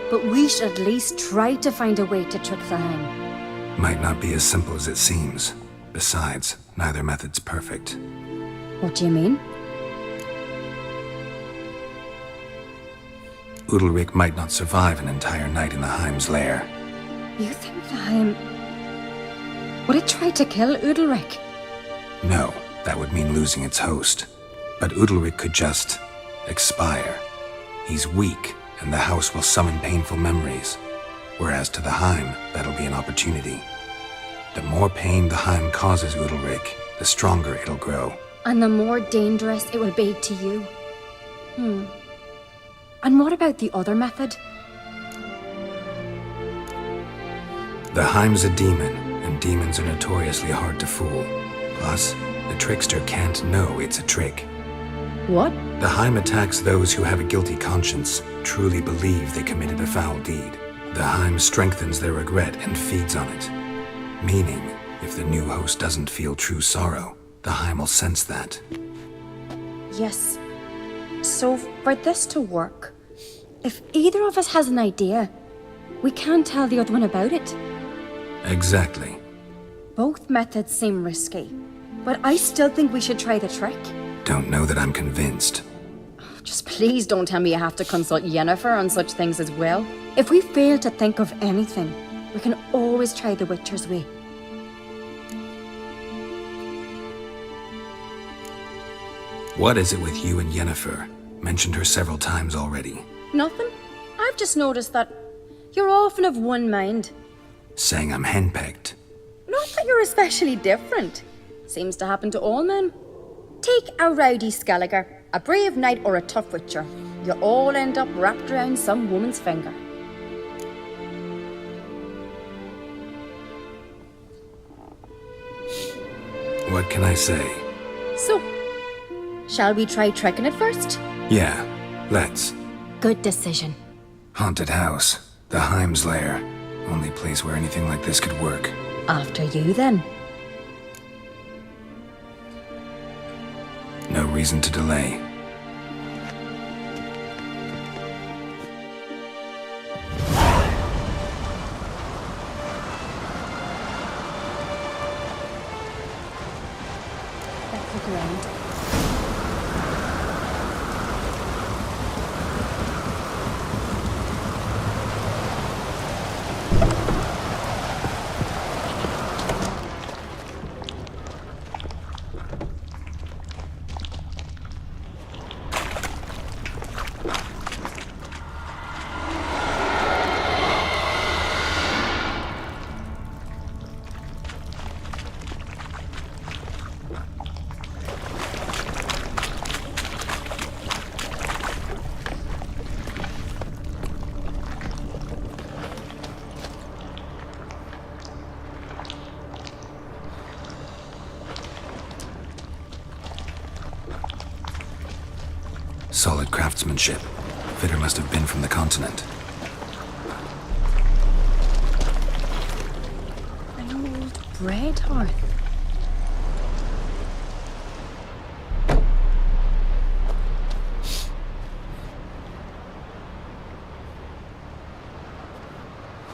but we should at least try to find a way to trick the Heim. Might not be as simple as it seems. Besides, neither method's perfect. What do you mean? Udalric might not survive an entire night in the Heim's lair. You think the Heim... would it try to kill Udalric? No, that would mean losing its host. But Udalric could just... expire. He's weak, and the house will summon painful memories. Whereas to the Heim, that'll be an opportunity. The more pain the Heim causes Udalric, the stronger it'll grow. And the more dangerous it will be to you. And what about the other method? The Heim's a demon, and demons are notoriously hard to fool. Plus, the trickster can't know it's a trick. What? The Heim attacks those who have a guilty conscience, truly believe they committed a foul deed. The Heim strengthens their regret and feeds on it. Meaning, if the new host doesn't feel true sorrow, the Heim will sense that. Yes. So, for this to work, if either of us has an idea, we can't tell the other one about it. Exactly. Both methods seem risky, but I still think we should try the trick. Don't know that I'm convinced. Just please don't tell me you have to consult Yennefer on such things as well. If we fail to think of anything, we can always try the Witcher's way. What is it with you and Yennefer? Mentioned her several times already. Nothing. I've just noticed that you're often of one mind. Saying I'm henpecked. Not that you're especially different. Seems to happen to all men. Take a rowdy Skelliger, a brave knight, or a tough witcher. You all end up wrapped around some woman's finger. What can I say? So, shall we try tricking it first? Yeah, let's. Good decision. Haunted house. The Heim's lair. Only place where anything like this could work. After you, then. No reason to delay. Let's look around. Solid craftsmanship. Fitter must have been from the continent. An old bread hearth.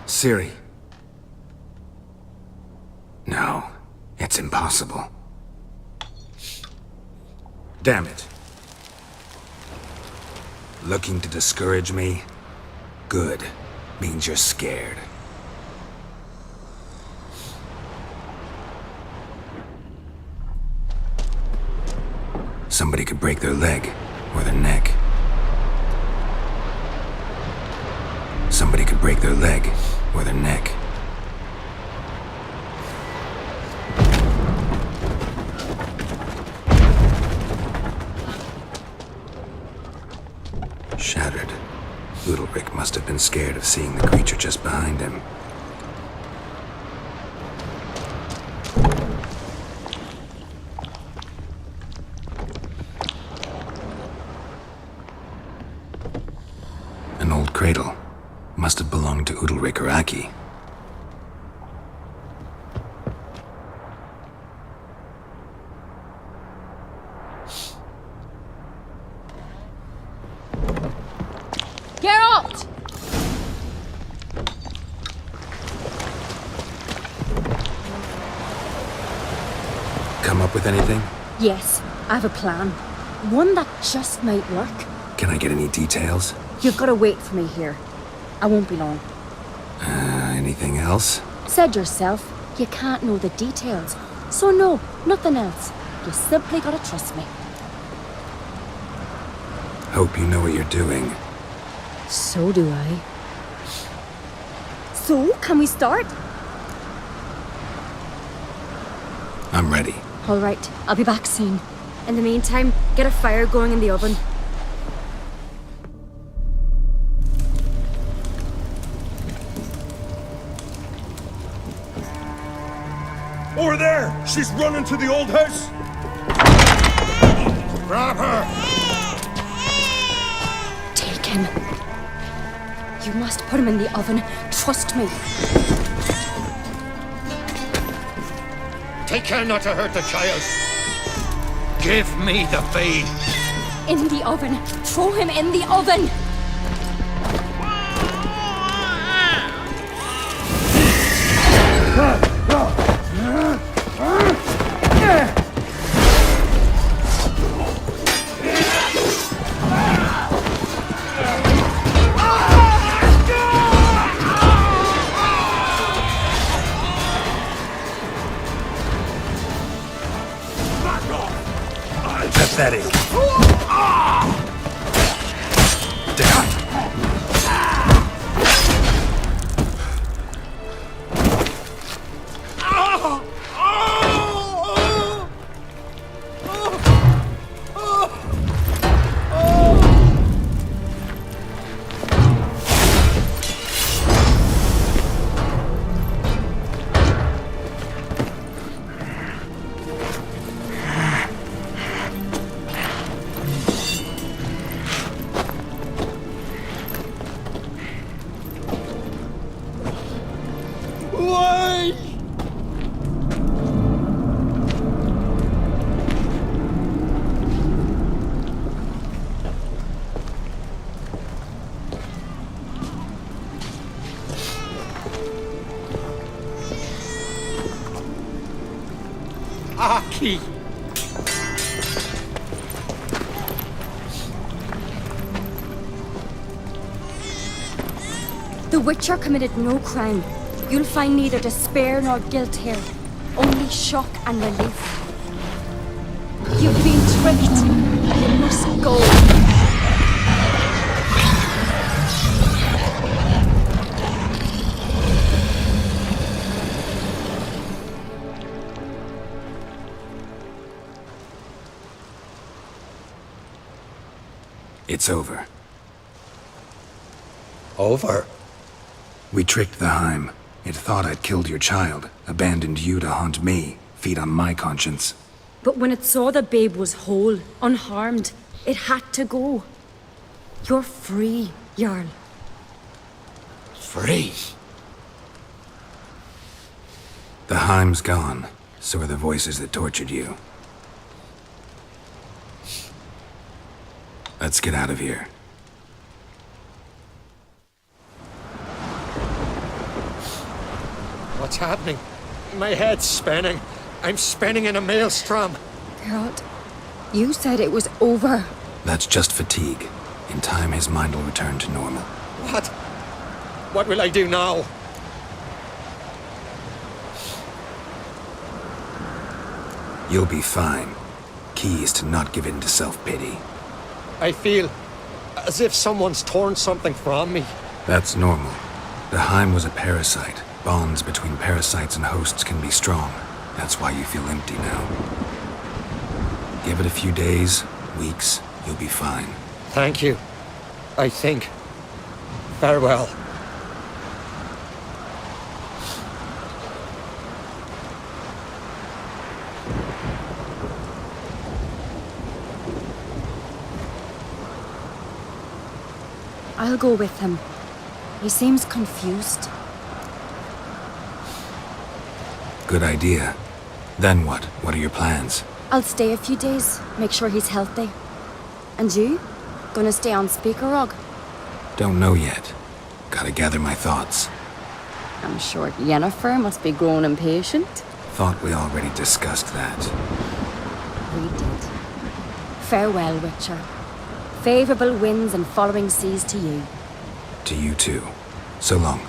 Ciri. No, it's impossible. Damn it. Looking to discourage me? Good. Means you're scared. Somebody could break their leg, or their neck. Somebody could break their leg, or their neck. Shattered. Udalric must have been scared of seeing the creature just behind him. An old cradle. Must have belonged to Udalric or Aki. Geralt! Come up with anything? Yes, I have a plan. One that just might work. Can I get any details? You've got to wait for me here. I won't be long. Anything else? Said yourself, you can't know the details. So no, nothing else. You simply gotta trust me. Hope you know what you're doing. So do I. So, can we start? I'm ready. All right, I'll be back soon. In the meantime, get a fire going in the oven. Over there! She's running to the old house! Grab her! Take him. You must put him in the oven. Trust me. Take care not to hurt the child. Give me the babe. In the oven. Throw him in the oven. Pathetic. Aki! The Witcher committed no crime. You'll find neither despair nor guilt here. Only shock and relief. You've been tricked. You must go. It's over. Over? We tricked the Heim. It thought I'd killed your child, abandoned you to haunt me, feed on my conscience. But when it saw the babe was whole, unharmed, it had to go. You're free, Jarl. Free? The Heim's gone. So are the voices that tortured you. Let's get out of here. What's happening? My head's spinning. I'm spinning in a maelstrom. Geralt, you said it was over. That's just fatigue. In time, his mind will return to normal. What? What will I do now? You'll be fine. Key is to not give in to self-pity. I feel as if someone's torn something from me. That's normal. The Heim was a parasite. Bonds between parasites and hosts can be strong. That's why you feel empty now. Give it a few days, weeks, you'll be fine. Thank you. I think. Farewell. I'll go with him. He seems confused. Good idea. Then what? What are your plans? I'll stay a few days, make sure he's healthy. And you? Gonna stay on Speaker Rog? Don't know yet. Gotta gather my thoughts. I'm sure Yennefer must be growing impatient. Thought we already discussed that. We did. Farewell, Witcher. Favorable winds and following seas to you. To you too. So long.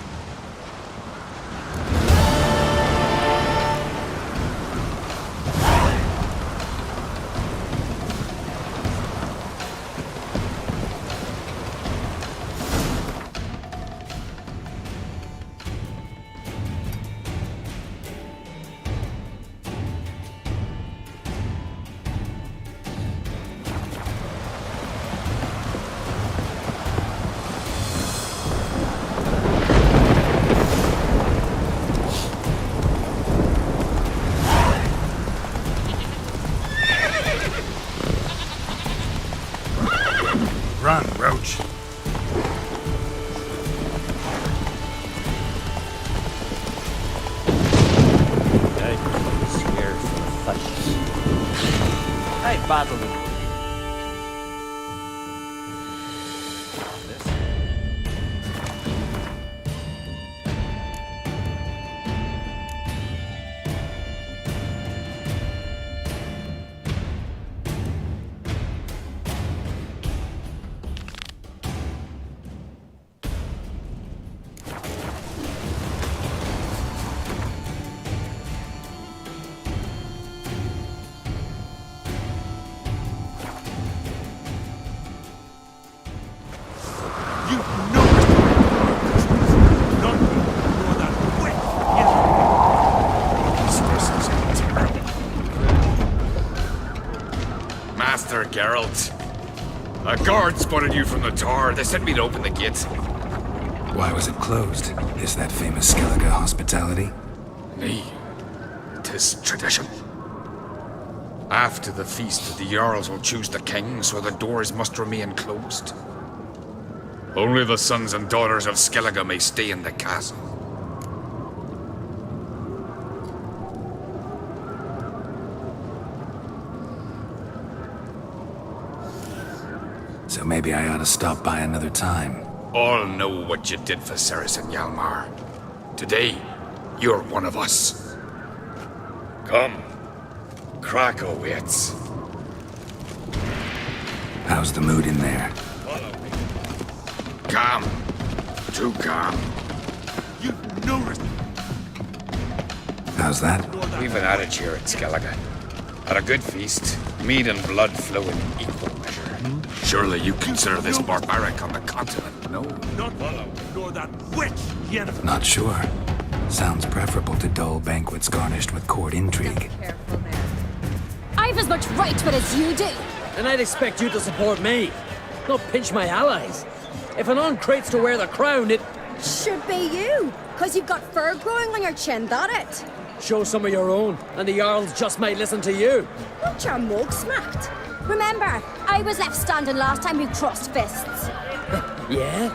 Run, Roach. I battled him. Master Geralt. A guard spotted you from the tower. They sent me to open the gates. Why was it closed? Is that famous Skellige hospitality? Nay, 'tis tradition. After the feast, the Jarls will choose the king, so the doors must remain closed. Only the sons and daughters of Skellige may stay in the castle. So maybe I ought to stop by another time. All know what you did for Ceres and Hjalmar. Today, you're one of us. Come. Krakow waits. How's the mood in there? Calm. Too calm. You noticed. How's that? We've an adage here at Skellige. At a good feast, meat and blood flow in equal measure. Surely you consider this barbaric on the continent, no? Not follow, nor that witch, Yennefer. Not sure. Sounds preferable to dull banquets garnished with court intrigue. I've as much right to it as you do. And I'd expect you to support me, not pinch my allies. If an on crates to wear the crown, it Should be you, because you've got fur growing on your chin, that it? show some of your own, and the Jarls just might listen to you. Not your mug smacked. Remember, I was left standing last time we crossed fists. Yeah?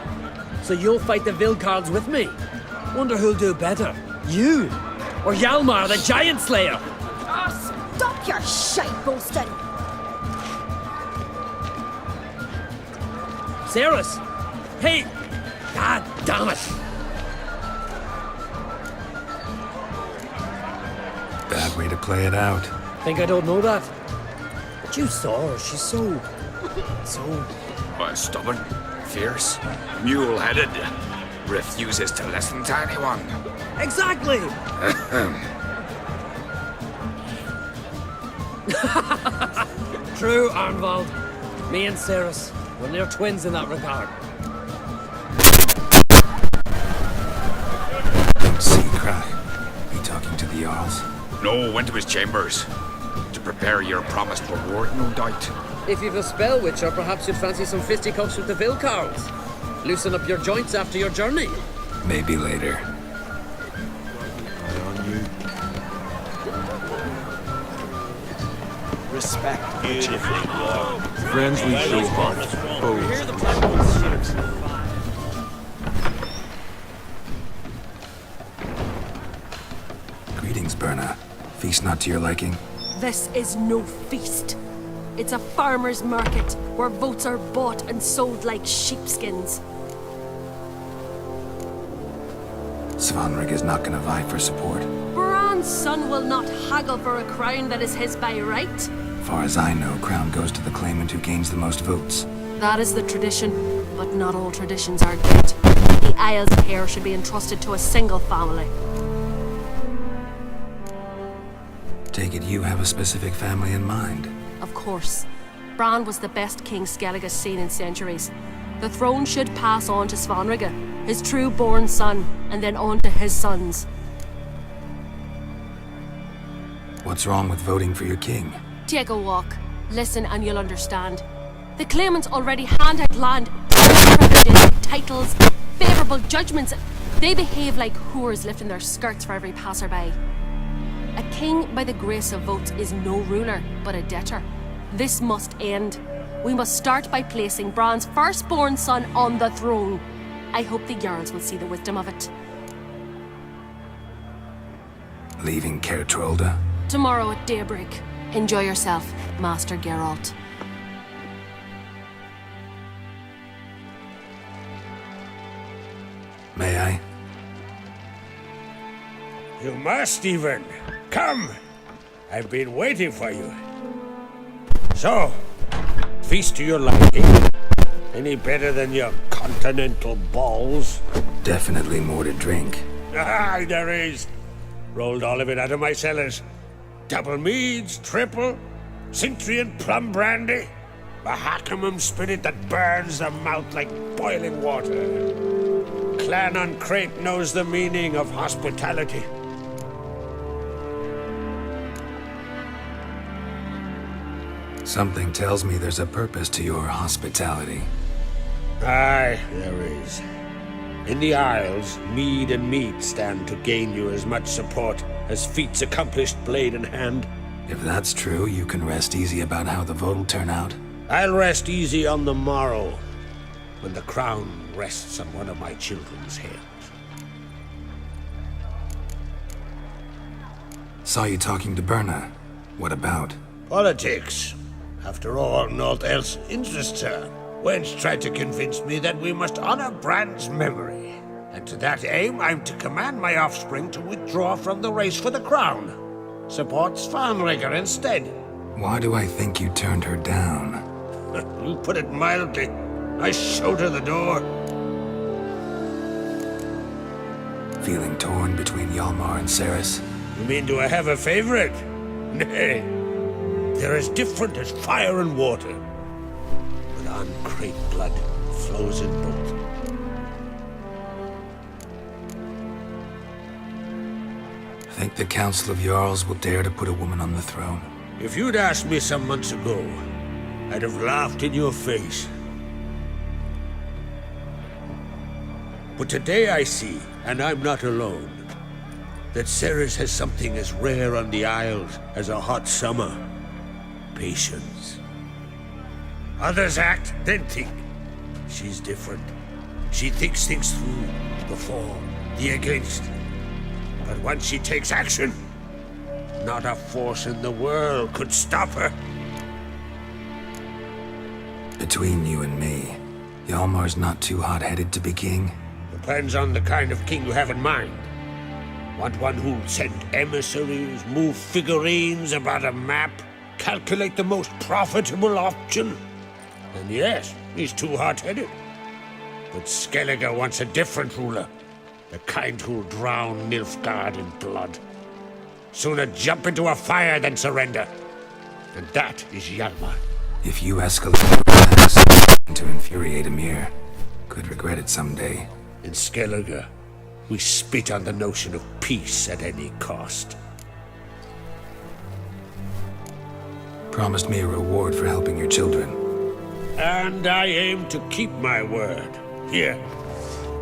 So you'll fight the Vilcards with me? Wonder who'll do better, you or Hjalmar the Giant Slayer? Oh, stop your shite boasting. Ceres! Hey! God damn it! Bad way to play it out. Think I don't know that? But you saw her, she's so... Well, stubborn, fierce, mule-headed. Refuses to listen to anyone. Exactly! True, Arnvald. Me and Ceres, we're near twins in that regard. Don't see, Crack. You talking to the Jarls? No, went to his chambers. To prepare your promised reward, no doubt. If you've a spell, Witcher, perhaps you'd fancy some fisticuffs with the Vilcards. Loosen up your joints after your journey. Maybe later. Respect. Beautifully done. Friends we show heart, foes. feast not to your liking? This is no feast. It's a farmer's market where votes are bought and sold like sheepskins. Svanrig is not gonna vie for support. Bran's son will not haggle for a crown that is his by right. Far as I know, crown goes to the claimant who gains the most votes. That is the tradition, but not all traditions are good. The Isle's care should be entrusted to a single family. Take it you have a specific family in mind. Of course. Bran was the best king Skellige's seen in centuries. The throne should pass on to Svanrige, his true-born son, and then on to his sons. What's wrong with voting for your king? Take a walk. Listen and you'll understand. The claimants already hand out land, privileges, titles, favourable judgments. They behave like whores lifting their skirts for every passerby. A king by the grace of votes is no ruler, but a debtor. This must end. We must start by placing Bran's firstborn son on the throne. I hope the Jarls will see the wisdom of it. Leaving Caer Trolda? Tomorrow at daybreak. Enjoy yourself, Master Geralt. May I? You must even. Come! I've been waiting for you. So, feast to your liking. Any better than your continental balls? Definitely more to drink. Ah, there is. Rolled all of it out of my cellars. Double meads, triple, Cintrian plum brandy, Mahakimum spirit that burns the mouth like boiling water. Clan on Crate knows the meaning of hospitality. Something tells me there's a purpose to your hospitality. Aye, there is. In the Isles, mead and meat stand to gain you as much support as feats accomplished blade in hand. If that's true, you can rest easy about how the vote'll turn out. I'll rest easy on the morrow, when the crown rests on one of my children's heads. Saw you talking to Berna. What about? Politics. After all, naught else interests her. Wench tried to convince me that we must honor Bran's memory. And to that aim, I'm to command my offspring to withdraw from the race for the crown. Support Svanrige instead. Why do I think you turned her down? You put it mildly. I showed her the door. Feeling torn between Hjalmar and Cerys? You mean do I have a favorite? Nay. They're as different as fire and water. But Crate blood flows in both. Think the Council of Jarls will dare to put a woman on the throne? If you'd asked me some months ago, I'd have laughed in your face. But today I see, and I'm not alone, that Cerys has something as rare on the Isles as a hot summer. Patience. Others act, then think. She's different. She thinks things through, the for, the against. But once she takes action, not a force in the world could stop her. Between you and me, Hjalmar's not too hot-headed to be king? Depends on the kind of king you have in mind. Want one who'll send emissaries, move figurines about a map, calculate the most profitable option? And yes, he's too hot-headed. But Skellige wants a different ruler. The kind who'll drown Nilfgaard in blood. Sooner jump into a fire than surrender. And that is Hjalmar. If you escalate your attacks to infuriate Emir, could regret it someday. In Skellige, we spit on the notion of peace at any cost. Promised me a reward for helping your children. And I aim to keep my word. Here,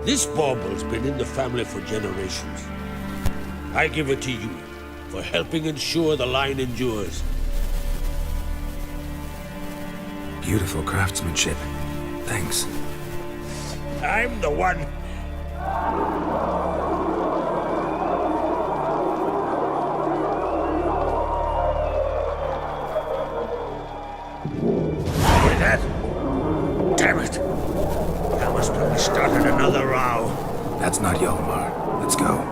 this bauble's been in the family for generations. I give it to you for helping ensure the line endures. Beautiful craftsmanship. Thanks. I'm the one. Must have started another row. That's not Yolmar. Let's go.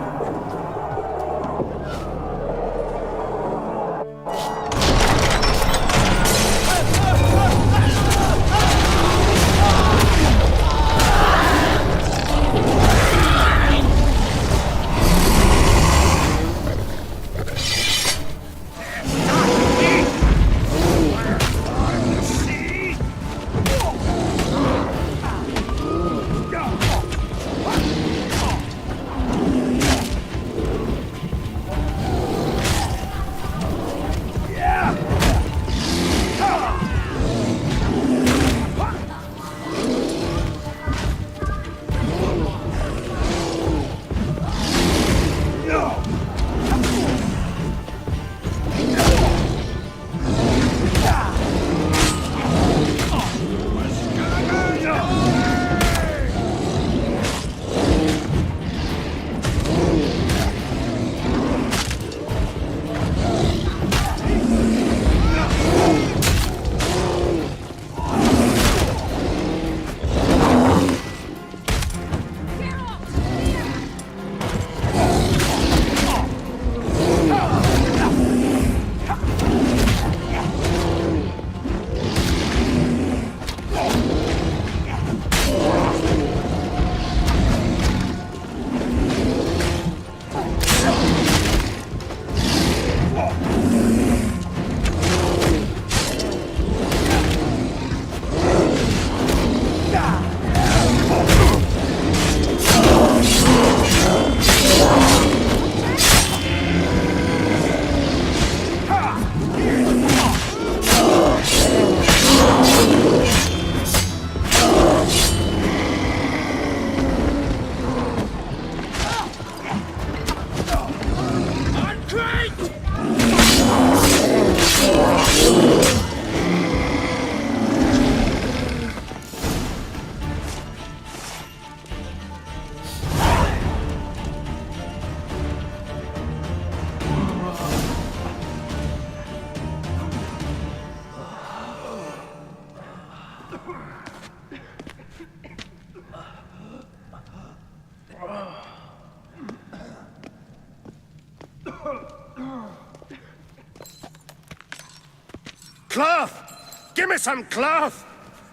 Cloth! Give me some cloth!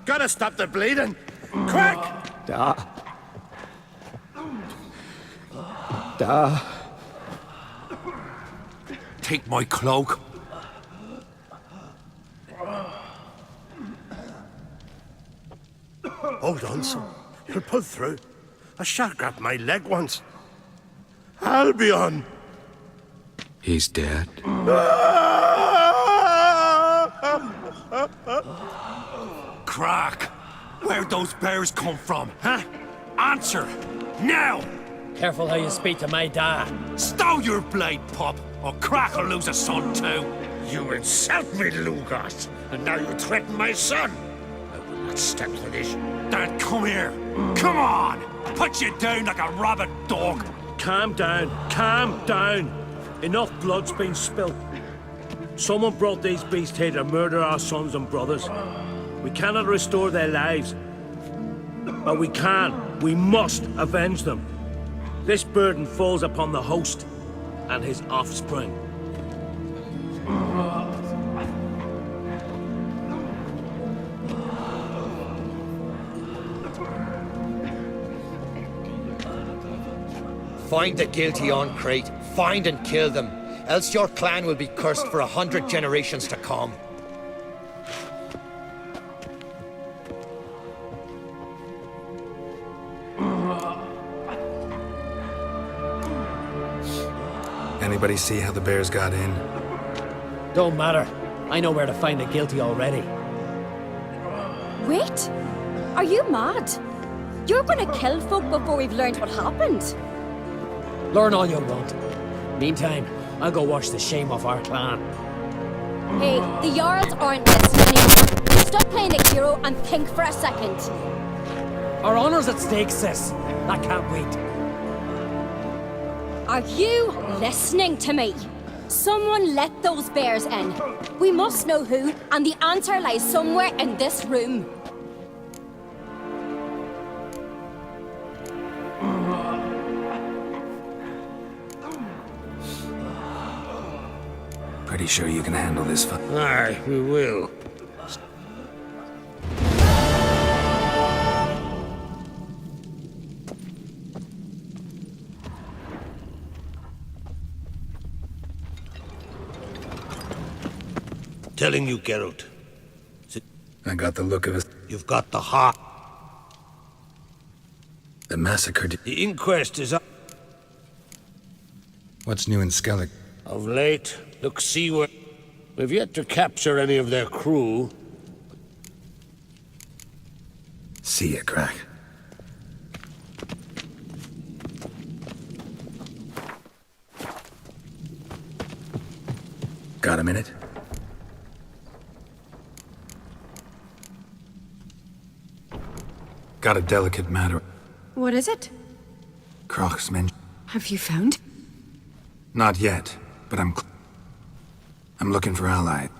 Gotta stop the bleeding! Quick! Da. Da. Take my cloak. Hold on, son. You'll pull through. A shark grabbed my leg once. Albion! He's dead. Crack! Where'd those bears come from, huh? Answer! Now! Careful how you speak to my dad. Stow your blade, pup, or Crack will lose a son too. You insult me, Lugas, and now you threaten my son. I will not stand for this. Dad, come here. Come on! Put you down like a rabid dog. Calm down. Calm down. Enough blood's been spilt. Someone brought these beasts here to murder our sons and brothers. We cannot restore their lives. But we can. We must avenge them. This burden falls upon the host and his offspring. Find the guilty on Crate. Find and kill them. Else your clan will be cursed for 100 generations to come. Anybody see how the bears got in? Don't matter. I know where to find the guilty already. Wait! Are you mad? You're gonna kill folk before we've learned what happened. Learn all you want. Meantime, I'll go wash the shame off our clan. Hey, the Jarls aren't listening anymore. Stop playing the hero and think for a second. Our honor's at stake, sis. I can't wait. Are you listening to me? Someone let those bears in. We must know who, and the answer lies somewhere in this room. Pretty sure you can handle this Aye, we will. Telling you, Geralt. I got the look of it. You've got the heart. The massacre The inquest is up. What's new in Skellig? Of late, look seaward. We've yet to capture any of their crew. See ya, crack. Got a minute? Got a delicate matter. What is it? Crach's men. Have you found? Not yet, but I'm looking for allies.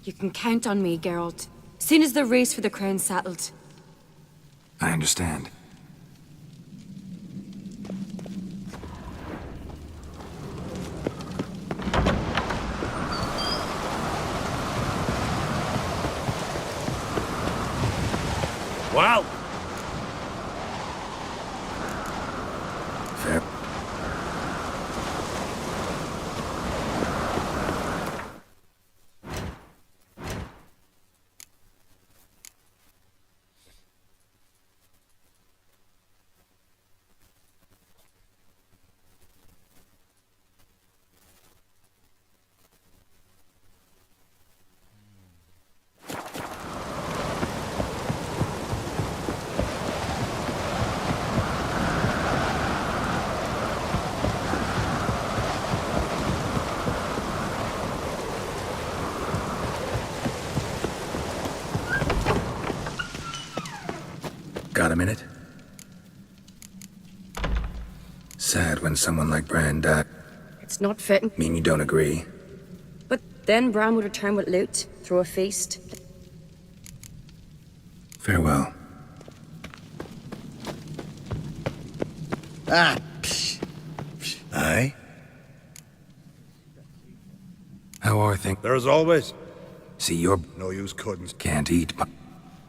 You can count on me, Geralt. Soon as the race for the crown's settled. I understand. Wow! Fair. Got a minute? Sad when someone like Bran died. It's not fitting. Mean you don't agree? But then Bran would return with loot, throw a feast. Farewell. Ah, Aye? How are things? There's always. See, you're No use couldn't. can't eat,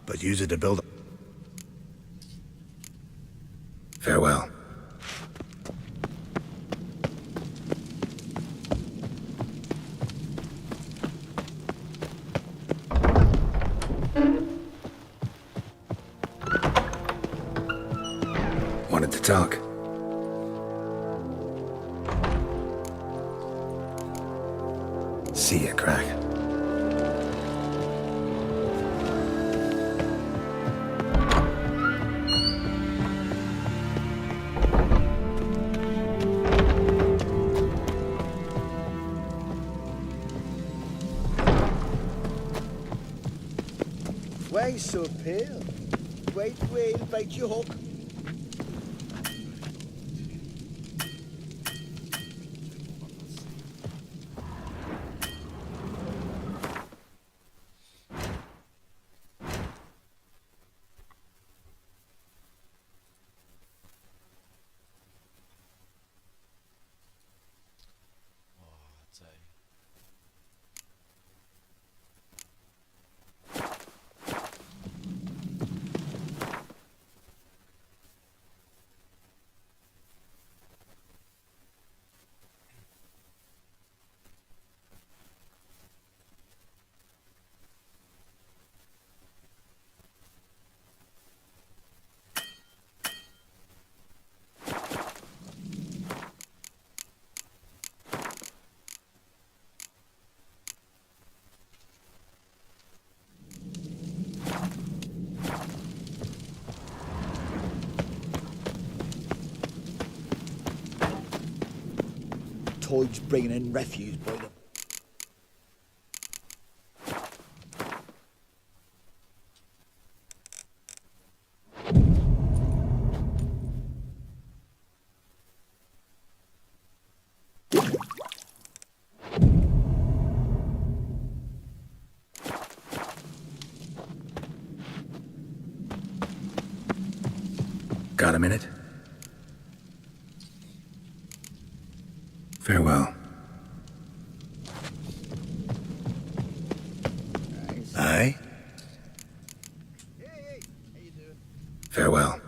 But use it to build. farewell. Wanted to talk. See ya, crack. why so pale? White whale bite your hook. Toad's bringing in refuse, by them. Got a minute? Farewell. Farewell.